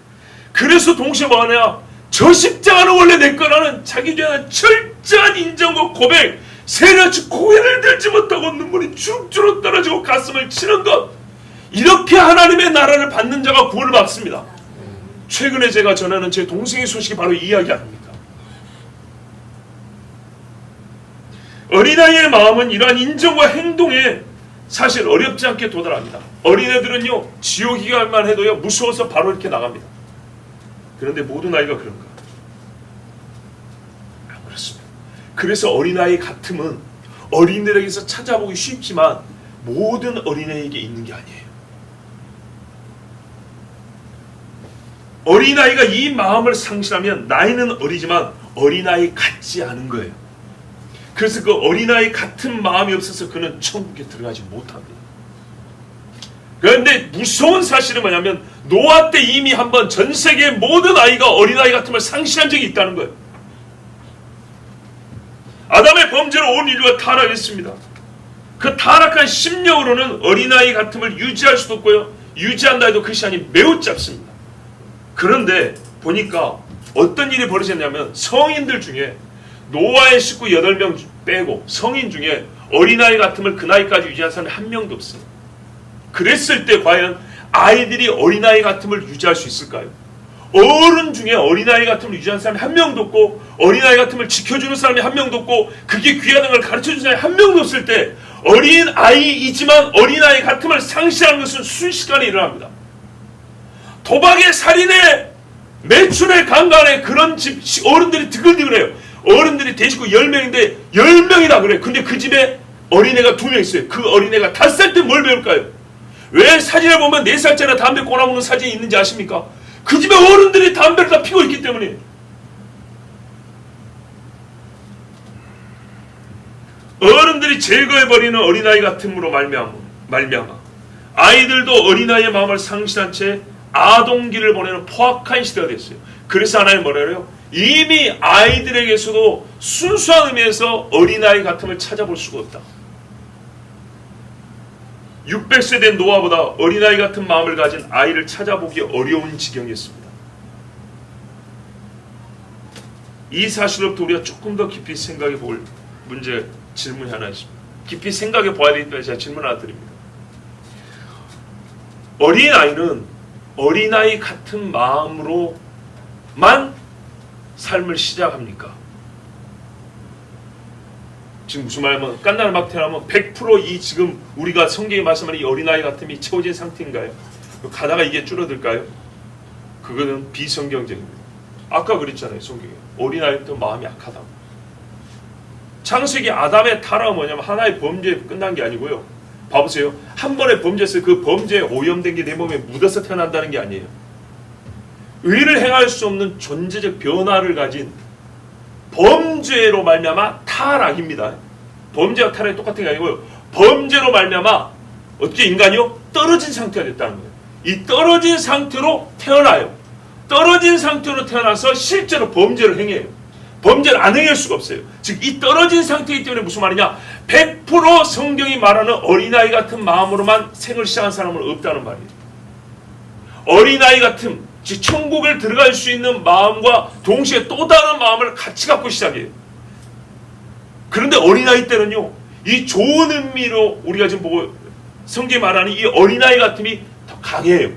그래서 동시에 뭐하냐? 저 십자가는 원래 내 거라는 자기에 대한 철저한 인정과 고백, 세련치 고개를 들지 못하고 눈물이 주룩주룩 떨어지고 가슴을 치는 것, 이렇게 하나님의 나라를 받는 자가 구원을 받습니다. 최근에 제가 전하는 제 동생의 소식이 바로 이 이야기 아닙니까? 어린아이의 마음은 이러한 인정과 행동에 사실 어렵지 않게 도달합니다. 어린애들은요, 지옥이기만 해도요, 무서워서 바로 이렇게 나갑니다. 그런데 모든 아이가 그런가? 안 그렇습니다. 그래서 어린아이 같음은 어린이들에게서 찾아보기 쉽지만 모든 어린애에게 있는 게 아니에요. 어린아이가 이 마음을 상실하면 나이는 어리지만 어린아이 같지 않은 거예요. 그래서 그 어린아이 같은 마음이 없어서 그는 천국에 들어가지 못합니다. 그런데 무서운 사실은 뭐냐면 노아 때 이미 한번 전 세계의 모든 아이가 어린아이 같음을 상실한 적이 있다는 거예요. 아담의 범죄로 온 인류가 타락했습니다. 그 타락한 심령으로는 어린아이 같음을 유지할 수도 없고요, 유지한다 해도 그 시간이 매우 짧습니다. 그런데 보니까 어떤 일이 벌어졌냐면 성인들 중에 노아의 식구 8명 빼고 성인 중에 어린아이 같음을 그 나이까지 유지한 사람이 한 명도 없어요. 그랬을 때 과연 아이들이 어린아이 같음을 유지할 수 있을까요? 어른 중에 어린아이 같음을 유지하는 사람이 한 명도 없고 어린아이 같음을 지켜주는 사람이 한 명도 없고 그게 귀하다는 걸 가르쳐주는 사람이 한 명도 없을 때 어린아이이지만 어린아이 같음을 상실하는 것은 순식간에 일어납니다. 도박에, 살인에, 매춘에, 강간에 그런 집 어른들이 드글드글해요. 어른들이 대식구 10명인데 10명이다 그래. 근데 그 집에 어린애가 2명 있어요. 그 어린애가 5살 때 뭘 배울까요? 왜 사진을 보면 4살짜리 담배 꼬나무는 사진이 있는지 아십니까? 그 집에 어른들이 담배를 다 피고 있기 때문에. 어른들이 제거해버리는 어린아이 같음으로 말미암아 아이들도 어린아이의 마음을 상실한 채 아동기를 보내는 포악한 시대가 됐어요. 그래서 하나님 뭐라 그래요? 이미 아이들에게서도 순수한 의미에서 어린아이 같음을 찾아볼 수가 없다. 600세 된 노아보다 어린아이 같은 마음을 가진 아이를 찾아보기 어려운 지경이었습니다. 이 사실로부터 우리가 조금 더 깊이 생각해 볼 질문이 하나 있습니다. 깊이 생각해 봐야 되기 때문에 제가 질문 하나 드립니다. 어린아이는 어린아이 같은 마음으로만 삶을 시작합니까? 지금 무슨 말이냐면 깐나를 막 태어나면 100% 이 지금 우리가 성경에 말씀하는 이 어린아이 같음이 채워진 상태인가요? 가다가 이게 줄어들까요? 그거는 비성경적입니다. 아까 그랬잖아요. 성경에 어린아이도 마음이 약하다. 창세기 아담의 타락은 뭐냐면 하나의 범죄에 끝난 게 아니고요, 봐보세요. 한 번의 범죄에서 그 범죄에 오염된 게 내 몸에 묻어서 태어난다는 게 아니에요. 의를 행할 수 없는 존재적 변화를 가진 범죄로 말미암아 타락입니다. 범죄와 타락이 똑같은 게 아니고요, 범죄로 말미암아 어떻게 인간이요? 떨어진 상태가 됐다는 거예요. 이 떨어진 상태로 태어나요. 떨어진 상태로 태어나서 실제로 범죄를 행해요. 범죄를 안 행할 수가 없어요. 즉 이 떨어진 상태이기 때문에 무슨 말이냐, 100% 성경이 말하는 어린아이 같은 마음으로만 생을 시작한 사람은 없다는 말이에요. 어린아이 같은, 즉 천국을 들어갈 수 있는 마음과 동시에 또 다른 마음을 같이 갖고 시작해요. 그런데 어린아이 때는요, 이 좋은 의미로 우리가 지금 보고 성경이 말하는 이 어린아이 같음이 더 강해요.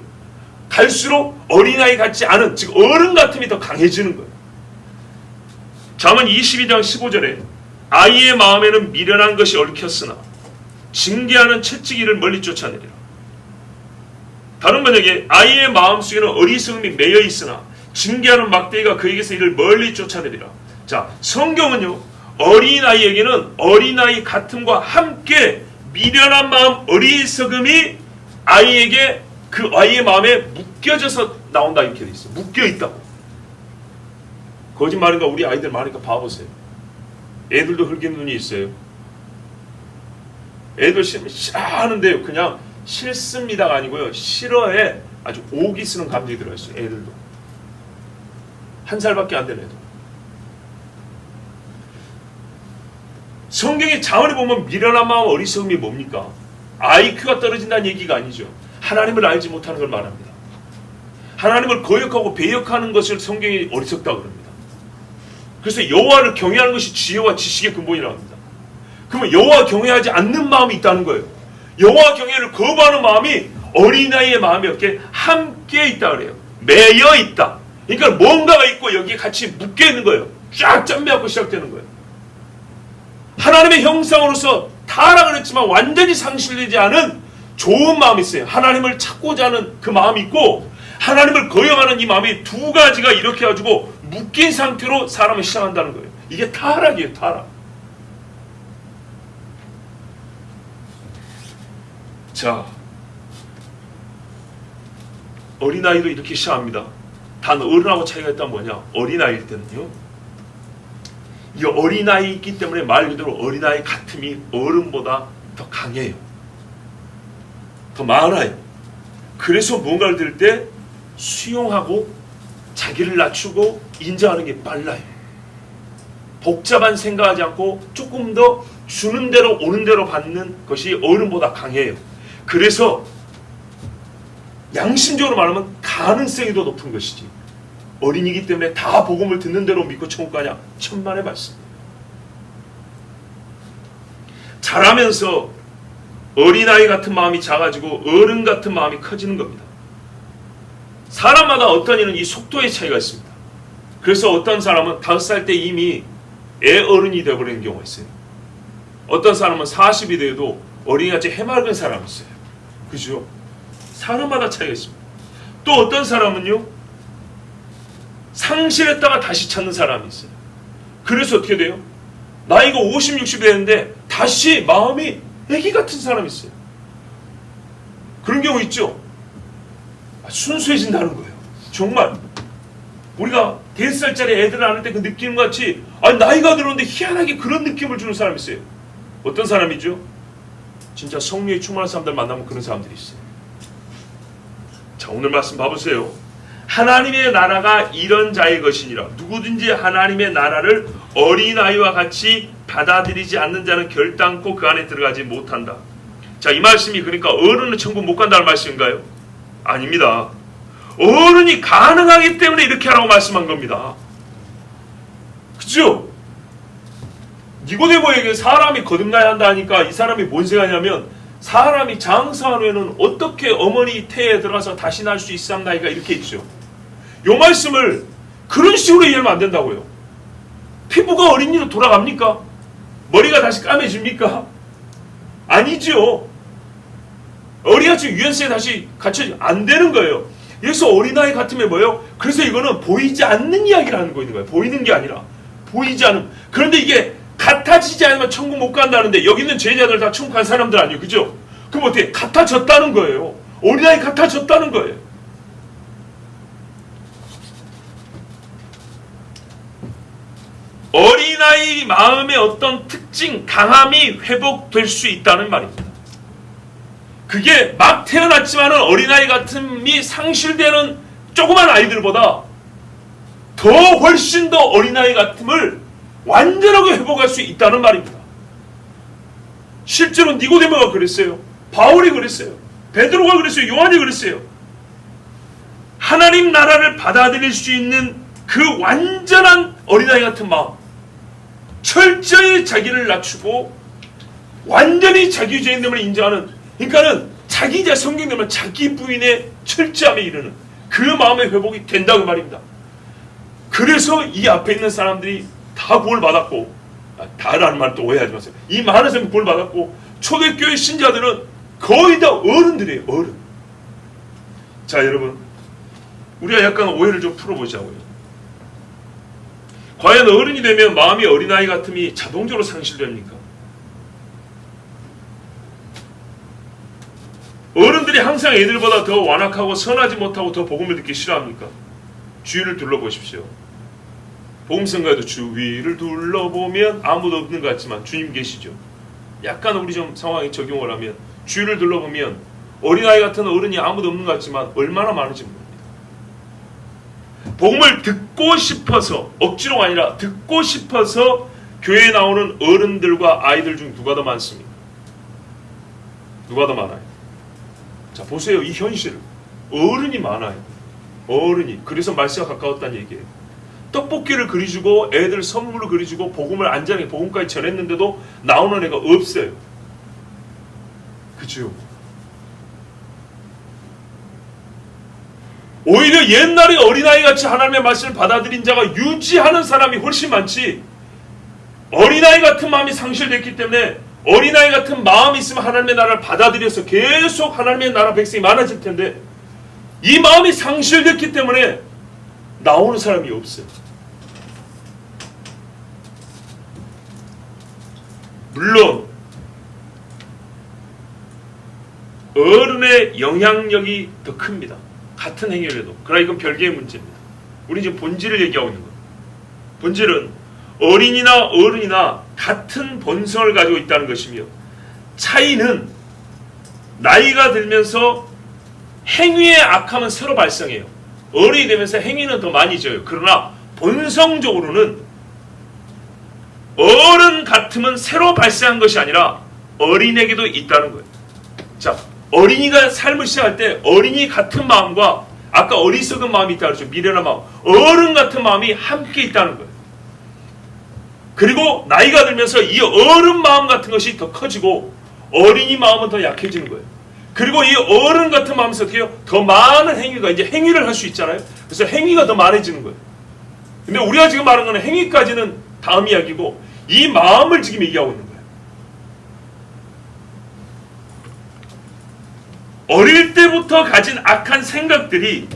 갈수록 어린아이 같지 않은, 즉 어른 같음이 더 강해지는 거예요. 잠언 22장 15절에 아이의 마음에는 미련한 것이 얽혔으나 징계하는 채찍이를 멀리 쫓아내리라. 다른 번역에 아이의 마음속에는 어리석음이 매여 있으나 징계하는 막대기가 그에게서 이를 멀리 쫓아내리라. 자, 성경은요, 어린아이에게는 어린아이 같음과 함께 미련한 마음, 어리석음이 아이에게 그 아이의 마음에 묶여져서 나온다 이렇게 돼 있어요. 묶여 있다고. 거짓말인가? 우리 아이들 많으니까 봐보세요. 애들도 흙인 눈이 있어요. 애들 싫어하는데요. 그냥 싫습니다가 아니고요. 싫어해 아주 오기 쓰는 감정이 들어있어요. 애들도. 1살밖에 안 된 애도. 성경의 자원에 보면 미련한 마음 어리석음이 뭡니까? IQ가 떨어진다는 얘기가 아니죠. 하나님을 알지 못하는 걸 말합니다. 하나님을 거역하고 배역하는 것을 성경이 어리석다고 그럽니다. 그래서 여호와를 경외하는 것이 지혜와 지식의 근본이라고 합니다. 그러면 여호와 경외하지 않는 마음이 있다는 거예요. 여호와 경외를 거부하는 마음이 어린아이의 마음이었기에 함께 있다 그래요. 매여 있다. 그러니까 뭔가가 있고 여기에 같이 묶여 있는 거예요. 쫙 짬매갖고 시작되는 거예요. 하나님의 형상으로서 타락을 했지만 완전히 상실되지 않은 좋은 마음이 있어요. 하나님을 찾고자 하는 그 마음이 있고 하나님을 거역하는 이 마음이 두 가지가 이렇게 가지고 묶인 상태로 사람을 시작한다는 거예요. 이게 타락이에요. 타락. 자, 어린아이도 이렇게 시작합니다. 단 어른하고 차이가 있다면 뭐냐? 어린아이일 때는요, 이 어린아이이기 때문에 말 그대로 어린아이 같음이 어른보다 더 강해요. 더 많아요. 그래서 뭔가를 들을 때 수용하고 자기를 낮추고 인정하는 게 빨라요. 복잡한 생각하지 않고 조금 더 주는 대로 오는 대로 받는 것이 어른보다 강해요. 그래서 양심적으로 말하면 가능성이 더 높은 것이지. 어린이기 때문에 다 복음을 듣는 대로 믿고 천국 가냐? 천만의 말씀. 자라면서 어린아이 같은 마음이 작아지고 어른 같은 마음이 커지는 겁니다. 사람마다 어떤 이는 이 속도의 차이가 있습니다. 그래서 어떤 사람은 5살 때 이미 애 어른이 되어버리는 경우가 있어요. 어떤 사람은 40이 돼도 어린이같이 해맑은 사람이 있어요. 그죠? 사람마다 차이가 있습니다. 또 어떤 사람은요, 상실했다가 다시 찾는 사람이 있어요. 그래서 어떻게 돼요? 나이가 50, 60이 되는데 다시 마음이 애기 같은 사람이 있어요. 그런 경우 있죠? 순수해진다는 거예요. 정말 우리가 5살짜리 애들을 안을 때 그 느낌 같이 나이가 들었는데 희한하게 그런 느낌을 주는 사람이 있어요. 어떤 사람이죠? 진짜 성령에 충만한 사람들 만나면 그런 사람들이 있어요. 자, 오늘 말씀 봐보세요. 하나님의 나라가 이런 자의 것이니라. 누구든지 하나님의 나라를 어린아이와 같이 받아들이지 않는 자는 결단코 그 안에 들어가지 못한다. 자, 이 말씀이 그러니까 어른은 천국 못 간다는 말씀인가요? 아닙니다. 어른이 가능하기 때문에 이렇게 하라고 말씀한 겁니다. 그죠? 니고데모에게 사람이 거듭나야 한다 하니까 이 사람이 뭔 생각하냐면, 사람이 장사한 후에는 어떻게 어머니 태에 들어가서 다시 날 수 있삼나이가 이렇게 있죠. 요 말씀을 그런 식으로 이해하면 안 된다고요. 피부가 어린이로 돌아갑니까? 머리가 다시 까매집니까? 아니죠. 어린아이 유연성에 다시 갖춰지 안 되는 거예요. 그래서 어린아이 같으면 뭐예요? 그래서 이거는 보이지 않는 이야기를 하는 거예요. 보이는 게 아니라 보이지 않은. 그런데 이게 같아지지 않으면 천국 못 간다는데 여기 있는 제자들 다 천국 간 사람들 아니에요. 그죠? 그럼 어떻게? 같아졌다는 거예요. 어린아이 같아졌다는 거예요. 어린아이 마음의 어떤 특징, 강함이 회복될 수 있다는 말입니다. 그게 막 태어났지만은 어린아이 같음이 상실되는 조그만 아이들보다 더 훨씬 더 어린아이 같음을 완전하게 회복할 수 있다는 말입니다. 실제로 니고데모가 그랬어요. 바울이 그랬어요. 베드로가 그랬어요. 요한이 그랬어요. 하나님 나라를 받아들일 수 있는 그 완전한 어린아이 같은 마음, 철저히 자기를 낮추고 완전히 자기 죄인됨을 인정하는, 그러니까는 자기 자 성경되면 자기 부인의 철저함에 이르는 그 마음의 회복이 된다고 말입니다. 그래서 이 앞에 있는 사람들이 다 구원 받았고, 다라는 말 또 오해하지 마세요. 이 많은 사람이 구원 받았고, 초대교회 신자들은 거의 다 어른들이에요. 어른. 자, 여러분, 우리가 약간 오해를 좀 풀어보자고요. 과연 어른이 되면 마음이 어린아이 같음이 자동적으로 상실됩니까? 어른들이 항상 애들보다 더 완악하고 선하지 못하고 더 복음을 듣기 싫어합니까? 주위를 둘러보십시오. 복음성가에도 주위를 둘러보면 아무도 없는 것 같지만 주님 계시죠. 약간 우리 좀 상황에 적용을 하면 주위를 둘러보면 어린아이 같은 어른이 아무도 없는 것 같지만 얼마나 많은지 모릅니다. 복음을 듣고 싶어서, 억지로가 아니라 듣고 싶어서 교회에 나오는 어른들과 아이들 중 누가 더 많습니까? 누가 더 많아요? 자, 보세요. 이 현실을. 어른이 많아요. 어른이. 그래서 말세가 가까웠다는 얘기예요. 떡볶이를 그리주고 애들 선물을 그리주고 복음을 안전하게 복음까지 전했는데도 나오는 애가 없어요. 그죠? 오히려 옛날에 어린아이같이 하나님의 말씀을 받아들인 자가 유지하는 사람이 훨씬 많지, 어린아이 같은 마음이 상실됐기 때문에 어린아이 같은 마음이 있으면 하나님의 나라를 받아들여서 계속 하나님의 나라 백성이 많아질 텐데 이 마음이 상실됐기 때문에 나오는 사람이 없어요. 물론 어른의 영향력이 더 큽니다. 같은 행위를 해도. 그러나 이건 별개의 문제입니다. 우리 지금 본질을 얘기하고 있는 거예요. 본질은 어린이나 어른이나 같은 본성을 가지고 있다는 것이며, 차이는 나이가 들면서 행위의 악함은 새로 발생해요. 어른이 되면서 행위는 더 많이 져요. 그러나 본성적으로는 어른 같으면 새로 발생한 것이 아니라 어린에게도 있다는 거예요. 자, 어린이가 삶을 시작할 때 어린이 같은 마음과 아까 어리석은 마음이 있다고 그랬죠. 미련한 마음. 어른 같은 마음이 함께 있다는 거예요. 그리고 나이가 들면서 이 어른 마음 같은 것이 더 커지고 어린이 마음은 더 약해지는 거예요. 그리고 이 어른 같은 마음에서 어떻게 해요? 더 많은 행위가 이제 행위를 할 수 있잖아요. 그래서 행위가 더 많아지는 거예요. 근데 우리가 지금 말하는 거는 행위까지는 다음 이야기고 이 마음을 지금 얘기하고 있는 거예요. 어릴 때부터 가진 악한 생각들이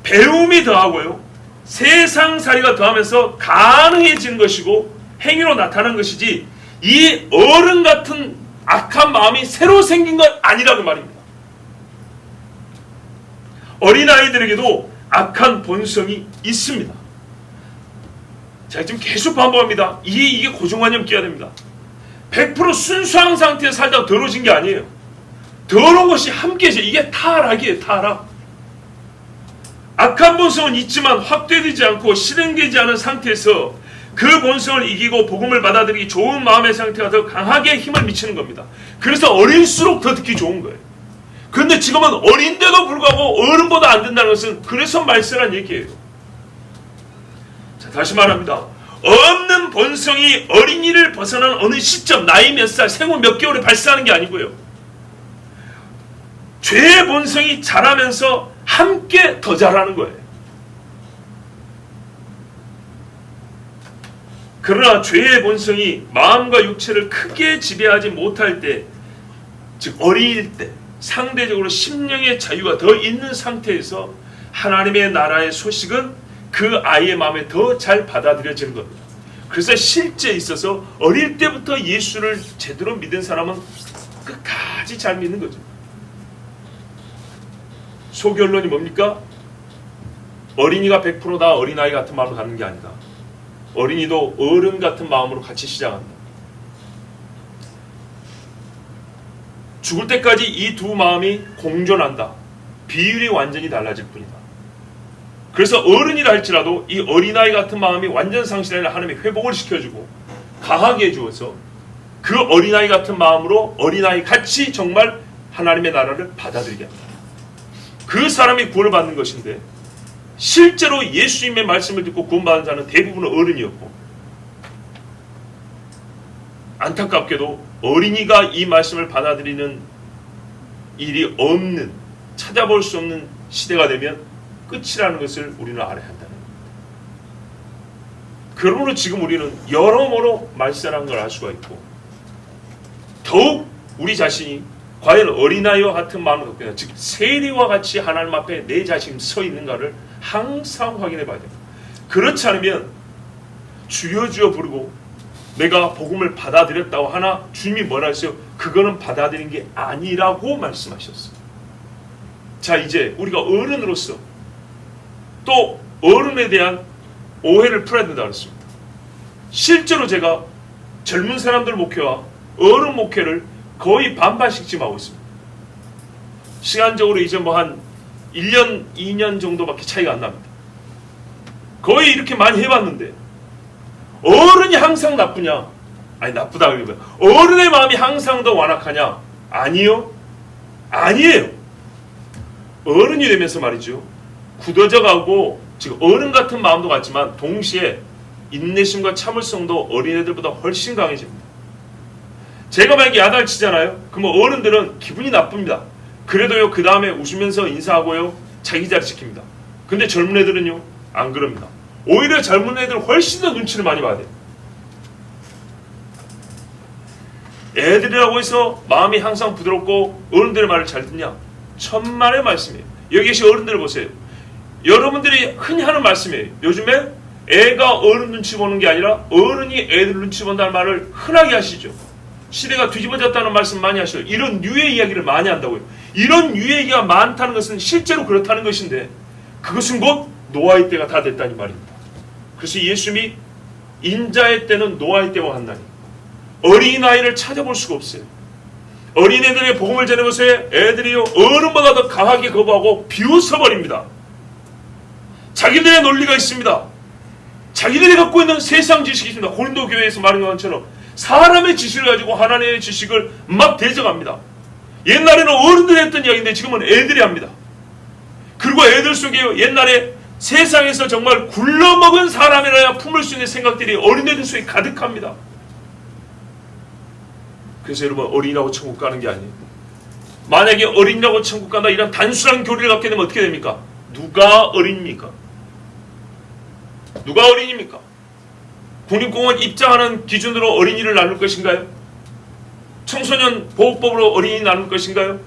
배움이 더하고요, 세상살이가 더하면서 가능해지는 것이고 행위로 나타나는 것이지, 이 어른 같은 악한 마음이 새로 생긴 건 아니라고 말입니다. 어린아이들에게도 악한 본성이 있습니다. 제가 지금 계속 반복합니다. 이게 고정관념 끼어야 됩니다. 100% 순수한 상태에서 살다가 더러워진 게 아니에요. 더러운 것이 함께 있어요. 이게 타락이에요. 타락. 악한 본성은 있지만 확대되지 않고 실행되지 않은 상태에서 그 본성을 이기고 복음을 받아들이기 좋은 마음의 상태가 더 강하게 힘을 미치는 겁니다. 그래서 어릴수록 더 듣기 좋은 거예요. 그런데 지금은 어린데도 불구하고 어른보다 안 된다는 것은 그래서 말세란 얘기예요. 자, 다시 말합니다. 없는 본성이 어린이를 벗어난 어느 시점, 나이 몇 살, 생후 몇 개월에 발생하는 게 아니고요, 죄의 본성이 자라면서 함께 더 자라는 거예요. 그러나 죄의 본성이 마음과 육체를 크게 지배하지 못할 때, 즉 어릴 때, 상대적으로 심령의 자유가 더 있는 상태에서 하나님의 나라의 소식은 그 아이의 마음에 더 잘 받아들여지는 겁니다. 그래서 실제에 있어서 어릴 때부터 예수를 제대로 믿은 사람은 끝까지 잘 믿는 거죠. 소결론이 뭡니까? 어린이가 100%다 어린아이 같은 마음으로 가는 게 아니다. 어린이도 어른 같은 마음으로 같이 시작한다. 죽을 때까지 이 두 마음이 공존한다. 비율이 완전히 달라질 뿐이다. 그래서 어른이라 할지라도 이 어린아이 같은 마음이 완전 상실하는 하나님이 회복을 시켜주고 강하게 해주어서 그 어린아이 같은 마음으로 어린아이 같이 정말 하나님의 나라를 받아들이게 합니다. 그 사람이 구원을 받는 것인데, 실제로 예수님의 말씀을 듣고 구원받은 자는 대부분 어른이었고, 안타깝게도 어린이가 이 말씀을 받아들이는 일이 없는, 찾아볼 수 없는 시대가 되면 끝이라는 것을 우리는 알아야 한다는 겁니다. 그러므로 지금 우리는 여러모로 말세라는 걸 알 수가 있고, 더욱 우리 자신이 과연 어린아이와 같은 마음을 갖고 있나, 즉 세리와 같이 하나님 앞에 내 자신이 서 있는가를 항상 확인해 봐야 됩니다. 그렇지 않으면 주여 주여 부르고 내가 복음을 받아들였다고 하나 주님이 뭐라 했어요? 그거는 받아들인 게 아니라고 말씀하셨어요. 자, 이제 우리가 어른으로서 또 어른에 대한 오해를 풀어야 된다고 했습니다. 실제로 제가 젊은 사람들 목회와 어른 목회를 거의 반반씩 지금 하고 있습니다. 시간적으로 이제 뭐 한 1년, 2년 정도밖에 차이가 안 납니다. 거의 이렇게 많이 해봤는데 어른이 항상 나쁘냐? 아니 나쁘다 그러면 어른의 마음이 항상 더 완악하냐? 아니요. 아니에요. 어른이 되면서 말이죠. 굳어져가고 지금 어른 같은 마음도 같지만 동시에 인내심과 참을성도 어린애들보다 훨씬 강해집니다. 제가 만약에 야단치잖아요. 그러면 어른들은 기분이 나쁩니다. 그래도요 그 다음에 웃으면서 인사하고요 자기 자리 지킵니다. 근데 젊은 애들은요 안 그럽니다. 오히려 젊은 애들은 훨씬 더 눈치를 많이 봐야 돼요. 애들이라고 해서 마음이 항상 부드럽고 어른들의 말을 잘 듣냐? 천만의 말씀이에요. 여기 계신 어른들 보세요. 여러분들이 흔히 하는 말씀이에요. 요즘에 애가 어른 눈치 보는 게 아니라 어른이 애들 눈치 본다는 말을 흔하게 하시죠. 시대가 뒤집어졌다는 말씀 많이 하셔요. 이런 류의 이야기를 많이 한다고요. 이런 류의 얘기가 많다는 것은 실제로 그렇다는 것인데 그것은 곧 노아의 때가 다 됐다는 말입니다. 그래서 예수님이 인자의 때는 노아의 때와 같나니 어린아이를 찾아볼 수가 없어요. 어린애들의 복음을 전해보세요. 애들이요 어른보다 더 강하게 거부하고 비웃어버립니다. 자기들의 논리가 있습니다. 자기들이 갖고 있는 세상 지식이 있습니다. 고린도 교회에서 말한 것처럼 사람의 지식을 가지고 하나님의 지식을 막 대적합니다. 옛날에는 어른들이 했던 이야기인데 지금은 애들이 합니다. 그리고 애들 속에 옛날에 세상에서 정말 굴러먹은 사람이라야 품을 수 있는 생각들이 어린애들 속에 가득합니다. 그래서 여러분 어린이라고 천국 가는 게 아니에요. 만약에 어린이라고 천국 간다 이런 단순한 교리를 갖게 되면 어떻게 됩니까? 누가 어린입니까? 누가 어린입니까? 국립공원 입장하는 기준으로 어린이를 나눌 것인가요? 청소년 보호법으로 어린이 나눌 것인가요?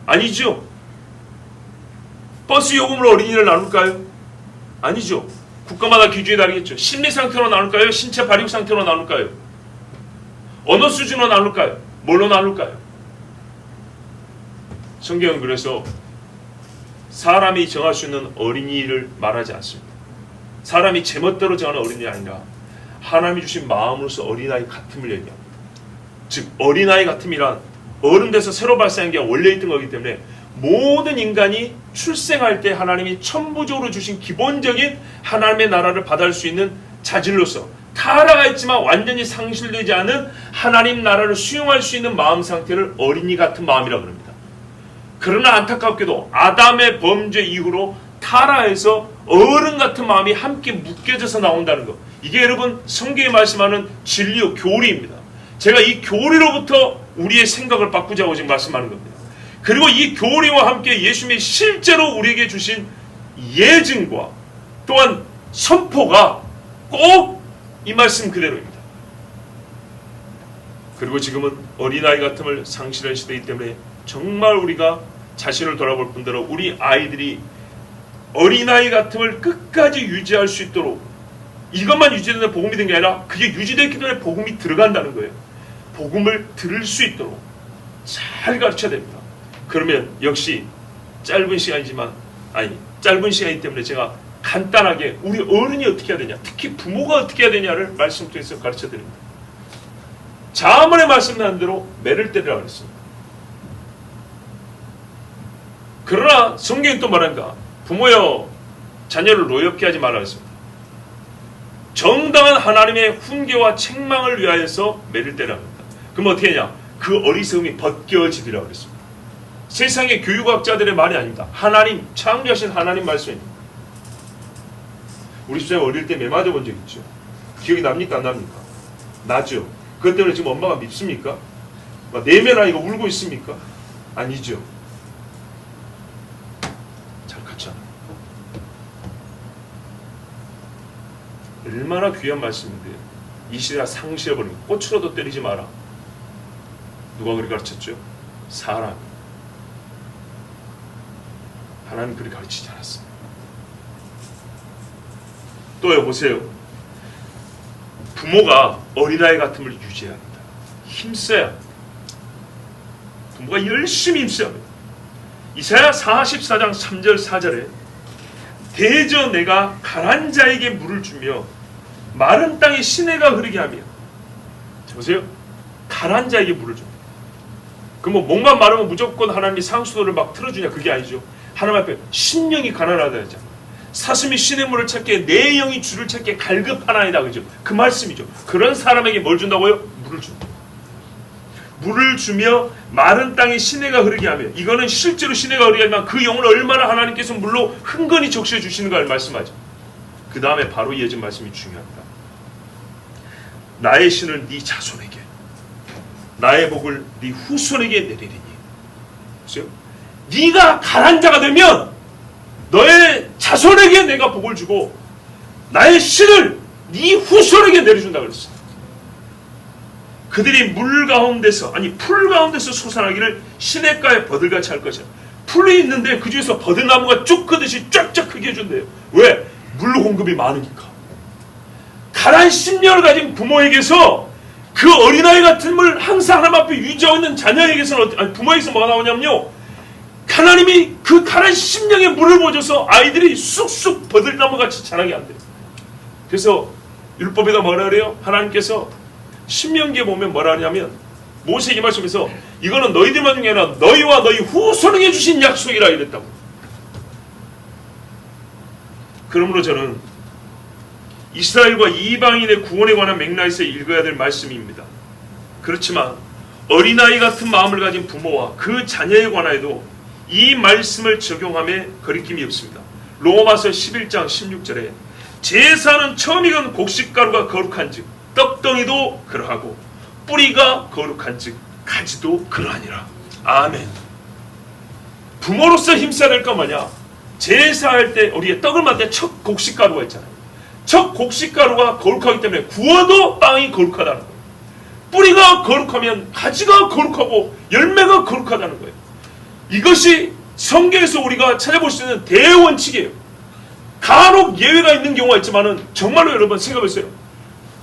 아니죠. 버스 요금으로 어린이를 나눌까요? 아니죠. 국가마다 기준이 다르겠죠. 심리 상태로 나눌까요? 신체 발육 상태로 나눌까요? 어느 수준으로 나눌까요? 뭘로 나눌까요? 성경은 그래서 사람이 정할 수 있는 어린이를 말하지 않습니다. 사람이 제멋대로 정하는 어린이가 아니라 하나님이 주신 마음으로서 어린아이 같음을 얘기합니다. 즉 어린아이 같음이란 어른 돼서 새로 발생한 게 원래 있던 거기 때문에 모든 인간이 출생할 때 하나님이 천부적으로 주신 기본적인 하나님의 나라를 받을 수 있는 자질로서 타락가 있지만 완전히 상실되지 않은 하나님 나라를 수용할 수 있는 마음 상태를 어린이 같은 마음이라고 합니다. 그러나 안타깝게도 아담의 범죄 이후로 타락해서 어른 같은 마음이 함께 묶여져서 나온다는 것. 이게 여러분 성경에 말씀하는 진리요 교리입니다. 제가 이 교리로부터 우리의 생각을 바꾸자고 지금 말씀하는 겁니다. 그리고 이 교리와 함께 예수님이 실제로 우리에게 주신 예증과 또한 선포가 꼭 이 말씀 그대로입니다. 그리고 지금은 어린아이 같음을 상실한 시대이기 때문에 정말 우리가 자신을 돌아볼 뿐더러 우리 아이들이 어린아이 같음을 끝까지 유지할 수 있도록 이것만 유지되는 복음이 된 게 아니라 그게 유지되기 때문에 복음이 들어간다는 거예요. 복음을 들을 수 있도록 잘 가르쳐야 됩니다. 그러면 역시 짧은 시간이지만 짧은 시간이기 때문에 제가 간단하게 우리 어른이 어떻게 해야 되냐, 특히 부모가 어떻게 해야 되냐를 말씀 통해서 가르쳐 드립니다. 자문에 말씀하는 대로 매를 때리라 그랬습니다. 그러나 성경이 또 말한다. 부모여 자녀를 노엽게 하지 말라 했습니다. 정당한 하나님의 훈계와 책망을 위하여서 매를 때리라 합니다. 그럼 어떻게 하냐? 그 어리석음이 벗겨지리라 그랬습니다. 세상의 교육학자들의 말이 아닙니다. 하나님, 창조하신 하나님 말씀입니다. 우리 집사님 어릴 때 매 맞아본 적 있죠? 기억이 납니까? 안 납니까? 나죠? 그것 때문에 지금 엄마가 밉습니까? 내면 아이가 울고 있습니까? 아니죠. 잘 갔잖아. 얼마나 귀한 말씀인데 이 시대가 상실해버리고 꽃으로도 때리지 마라. 누가 그렇게 가르쳤죠? 사람. 하나님 그렇게 가르치지 않았습니다. 또 여보세요. 부모가 어린아이 같음을 유지해야 합니다. 힘써야 합니다. 부모가 열심히 힘써야 합니다. 이사야 44장 3절 4절에 대저 내가 가난 자에게 물을 주며 마른 땅에 시내가 흐르게 하며 보세요. 가난 자에게 물을 줍니다. 그럼 목만 마르면 무조건 하나님이 상수도를 막 틀어주냐? 그게 아니죠. 하나님 앞에 심령이 가난하다 했잖아. 사슴이 신의 물을 찾기에 내 영이 주를 찾기에 갈급하나이다. 그죠? 그 말씀이죠. 그런 사람에게 뭘 준다고요? 물을 준다. 물을 주며 마른 땅에 시내가 흐르게 하며, 이거는 실제로 시내가 흐르게 하면 그 영을 얼마나 하나님께서 물로 흥건히 적셔 주시는가를 말씀하죠. 그 다음에 바로 이어진 말씀이 중요합니다. 나의 신을 네 자손에게, 나의 복을 네 후손에게 내리리니. 보세요. 네가 가난 자가 되면 너의 자손에게 내가 복을 주고 나의 신을 네 후손에게 내려준다 그랬어요. 그들이 물 가운데서, 아니 풀 가운데서 솟아나기를 시냇가에 버들같이 할 것이야. 풀이 있는데 그 중에서 버들나무가 쭉 크듯이 쫙쫙 크게 해준대요. 왜? 물 공급이 많으니까. 가난 심령을 가진 부모에게서 그 어린아이 같은 물 항상 하나님 앞에 유지하고 있는 자녀에게서는, 아니 부모에게서 뭐가 나오냐면요, 하나님이 그 가난 심령에 물을 부어줘서 아이들이 쑥쑥 버들나무같이 자라게 한대요. 그래서 율법에다 뭐라 그래요? 하나님께서 신명기에 보면 뭐라 하냐면, 모세에게 말씀해서 이거는 너희들만 중에 아니라 너희와 너희 후손에게 주신 약속이라 이랬다고. 그러므로 저는 이스라엘과 이방인의 구원에 관한 맥락에서 읽어야 될 말씀입니다. 그렇지만 어린아이 같은 마음을 가진 부모와 그 자녀에 관하여도 이 말씀을 적용함에 거리낌이 없습니다. 로마서 11장 16절에 제사는 처음 익은 곡식가루가 거룩한즉 떡덩이도 그러하고 뿌리가 거룩한즉 가지도 그러하니라. 아멘. 부모로서 힘써야 될 건 뭐냐? 제사할 때 우리가 떡을 만들 때 첫 곡식가루가 있잖아요. 첫 곡식가루가 거룩하기 때문에 구워도 빵이 거룩하다는 거예요. 뿌리가 거룩하면 가지가 거룩하고 열매가 거룩하다는 거예요. 이것이 성경에서 우리가 찾아볼 수 있는 대원칙이에요. 간혹 예외가 있는 경우가 있지만은 정말로 여러분 생각해보세요.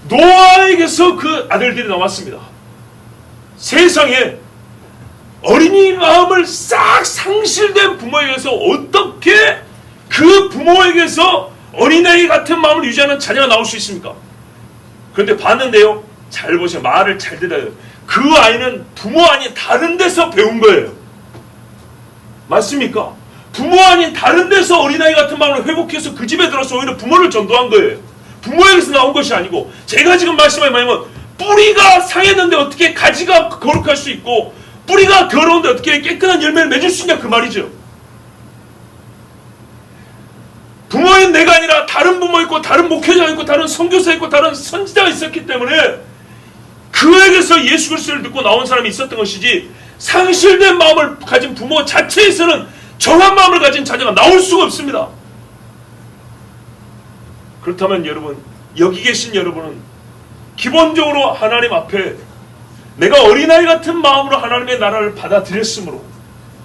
노아에게서 그 아들들이 나왔습니다. 세상에 어린이 마음을 싹 상실된 부모에게서 어떻게 그 부모에게서 어린아이 같은 마음을 유지하는 자녀가 나올 수 있습니까? 그런데 봤는데요, 잘 보세요. 말을 잘 들어요. 그 아이는 부모 아닌 다른 데서 배운 거예요. 맞습니까? 부모 아닌 다른 데서 어린아이 같은 마음을 회복해서 그 집에 들어서 오히려 부모를 전도한 거예요. 부모에게서 나온 것이 아니고, 제가 지금 말씀하는 뭐냐면 뿌리가 상했는데 어떻게 가지가 거룩할 수 있고 뿌리가 더러운데 어떻게 깨끗한 열매를 맺을 수 있냐 그 말이죠. 부모인 내가 아니라 다른 부모 있고 다른 목회자 있고 다른 선교사 있고 다른 선지자가 있었기 때문에 그에게서 예수 그리스도를 듣고 나온 사람이 있었던 것이지, 상실된 마음을 가진 부모 자체에서는 정한 마음을 가진 자녀가 나올 수가 없습니다. 그렇다면 여러분, 여기 계신 여러분은 기본적으로 하나님 앞에 내가 어린아이 같은 마음으로 하나님의 나라를 받아들였으므로,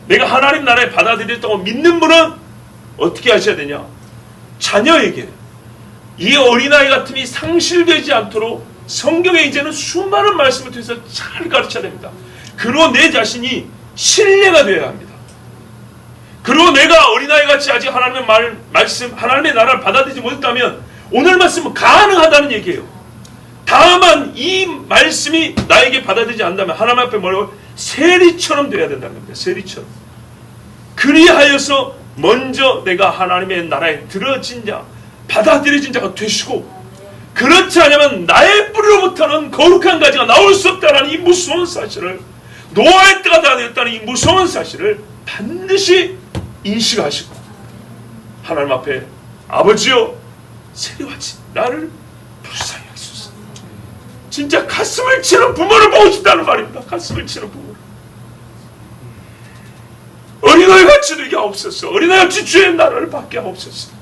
내가 하나님 나라에 받아들였다고 믿는 분은 어떻게 하셔야 되냐? 자녀에게 이 어린아이 같음이 상실되지 않도록 성경에 이제는 수많은 말씀을 통해서 잘 가르쳐야 됩니다. 그리고 내 자신이 신뢰가 되어야 합니다. 그리고 내가 어린아이같이 아직 하나님의 말씀, 하나님의 나라를 받아들이지 못했다면 오늘 말씀은 가능하다는 얘기예요. 다만 이 말씀이 나에게 받아들이지 않는다면 하나님 앞에 뭐라고? 세리처럼 되어야 된다는 겁니다. 세리처럼. 그리하여서 먼저 내가 하나님의 나라에 들어진 자, 받아들여진 자가 되시고, 그렇지 않으면 나의 뿌리로부터는 거룩한 가지가 나올 수 없다는 이 무서운 사실을, 노아의 때가 다 되었다는 이 무서운 사실을 반드시 인식하시고 하나님 앞에 아버지여 세리와치 나를 불쌍히 하소서. 진짜 가슴을 치는 부모를 보고 싶다는 말입니다. 가슴을 치는 부모를. 어린아이같이 되게 하옵소서. 어린아이같이 주의 나라를 받게 하옵소서.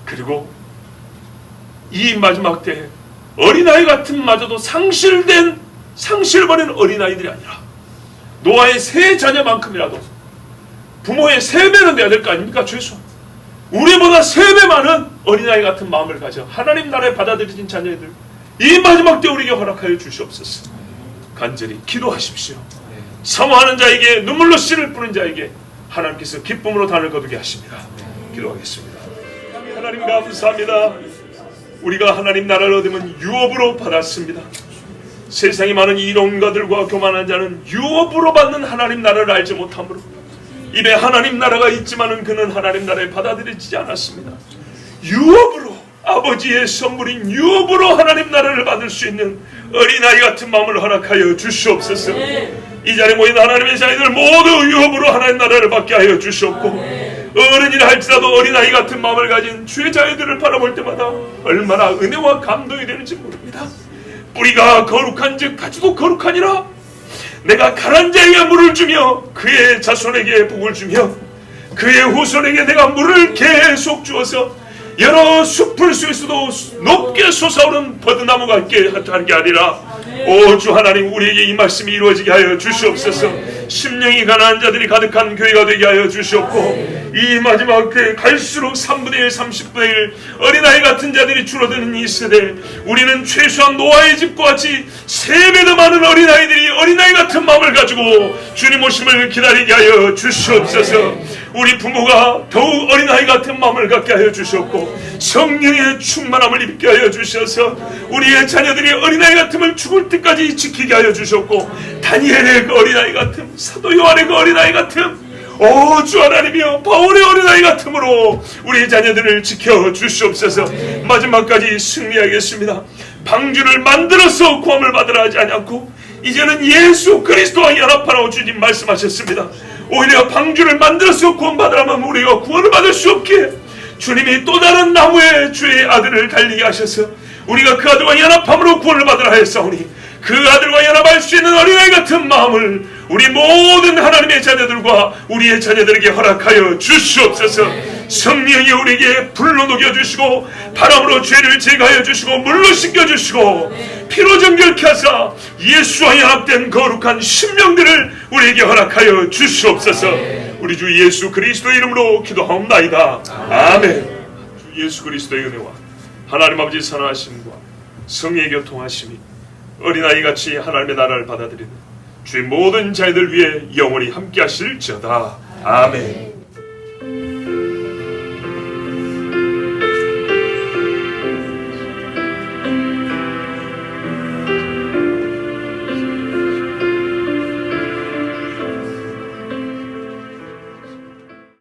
그리고 이 마지막 때에 어린아이 같은 마저도 상실버린 어린아이들이 아니라 노아의 세 자녀만큼이라도 부모의 3배는 돼야 될 거 아닙니까? 최소 우리보다 3배 많은 어린아이 같은 마음을 가져 하나님 나라에 받아들여진 자녀들, 이 마지막 때 우리에게 허락하여 주시옵소서. 간절히 기도하십시오. 사모하는 자에게, 눈물로 씨를 뿌린 자에게 하나님께서 기쁨으로 단을 거두게 하십니다. 기도하겠습니다. 하나님 감사합니다. 우리가 하나님 나라를 얻으면 유업으로 받았습니다. 세상에 많은 이론가들과 교만한 자는 유업으로 받는 하나님 나라를 알지 못하므로 입에 하나님 나라가 있지만은 그는 하나님 나라에 받아들이지 않았습니다. 유업으로, 아버지의 선물인 유업으로 하나님 나라를 받을 수 있는 어린아이 같은 마음을 허락하여 주시옵소서. 이 자리에 모인 하나님의 자녀들 모두 유업으로 하나님 나라를 받게 하여 주시옵고, 어른이라 할지라도 어린아이 같은 마음을 가진 주의 자녀들을 바라볼 때마다 얼마나 은혜와 감동이 되는지 모릅니다. 뿌리가 거룩한 즉 가지도 거룩하니라. 내가 가난 자에게 물을 주며 그의 자손에게 복을 주며 그의 후손에게 내가 물을 계속 주어서 여러 숲을 속에서도 높게 솟아오른 버드나무 같게 하게 하리라. 오 주 하나님, 우리에게 이 말씀이 이루어지게 하여 주시옵소서. 심령이 가난한 자들이 가득한 교회가 되게 하여 주시옵고, 이 마지막 때 갈수록 3분의 1, 30분의 1 어린아이 같은 자들이 줄어드는 이 세대, 우리는 최소한 노아의 집과 같이 3배 더 많은 어린아이들이 어린아이 같은 마음을 가지고 주님 오심을 기다리게 하여 주시옵소서. 우리 부모가 더욱 어린아이 같은 마음을 갖게 하여 주셨고, 성령의 충만함을 입게 하여 주셔서 우리의 자녀들이 어린아이 같음을 죽을 때까지 지키게 하여 주셨고, 다니엘의 그 어린아이 같음, 사도 요한의 그 어린아이 같음, 오 주 하나님이여, 바울의 어린아이 같음으로 우리 자녀들을 지켜 주시옵소서. 마지막까지 승리하겠습니다. 방주를 만들어서 구원을 받으라 하지 않았고, 이제는 예수 그리스도와 연합하라고 주님 말씀하셨습니다. 오히려 방주를 만들어서 구원받으라면 우리가 구원을 받을 수 없게 주님이 또 다른 나무에 주의 아들을 달리게 하셔서 우리가 그 아들과 연합함으로 구원을 받으라 하였사오니, 그 아들과 연합할 수 있는 어린아이 같은 마음을 우리 모든 하나님의 자녀들과 우리의 자녀들에게 허락하여 주시옵소서. 성령이 우리에게 불로 녹여주시고 바람으로 죄를 제거하여 주시고 물로 씻겨주시고 피로 정결케 하사 예수와 연합된 거룩한 심령들을 우리에게 허락하여 주시옵소서. 우리 주 예수 그리스도의 이름으로 기도하옵나이다. 아멘. 주 예수 그리스도의 은혜와 하나님 아버지 선하심과 성령의 교통하심이 어린아이같이 하나님의 나라를 받아들이는 주의 모든 자녀들 위해 영원히 함께 하실지어다. 아멘.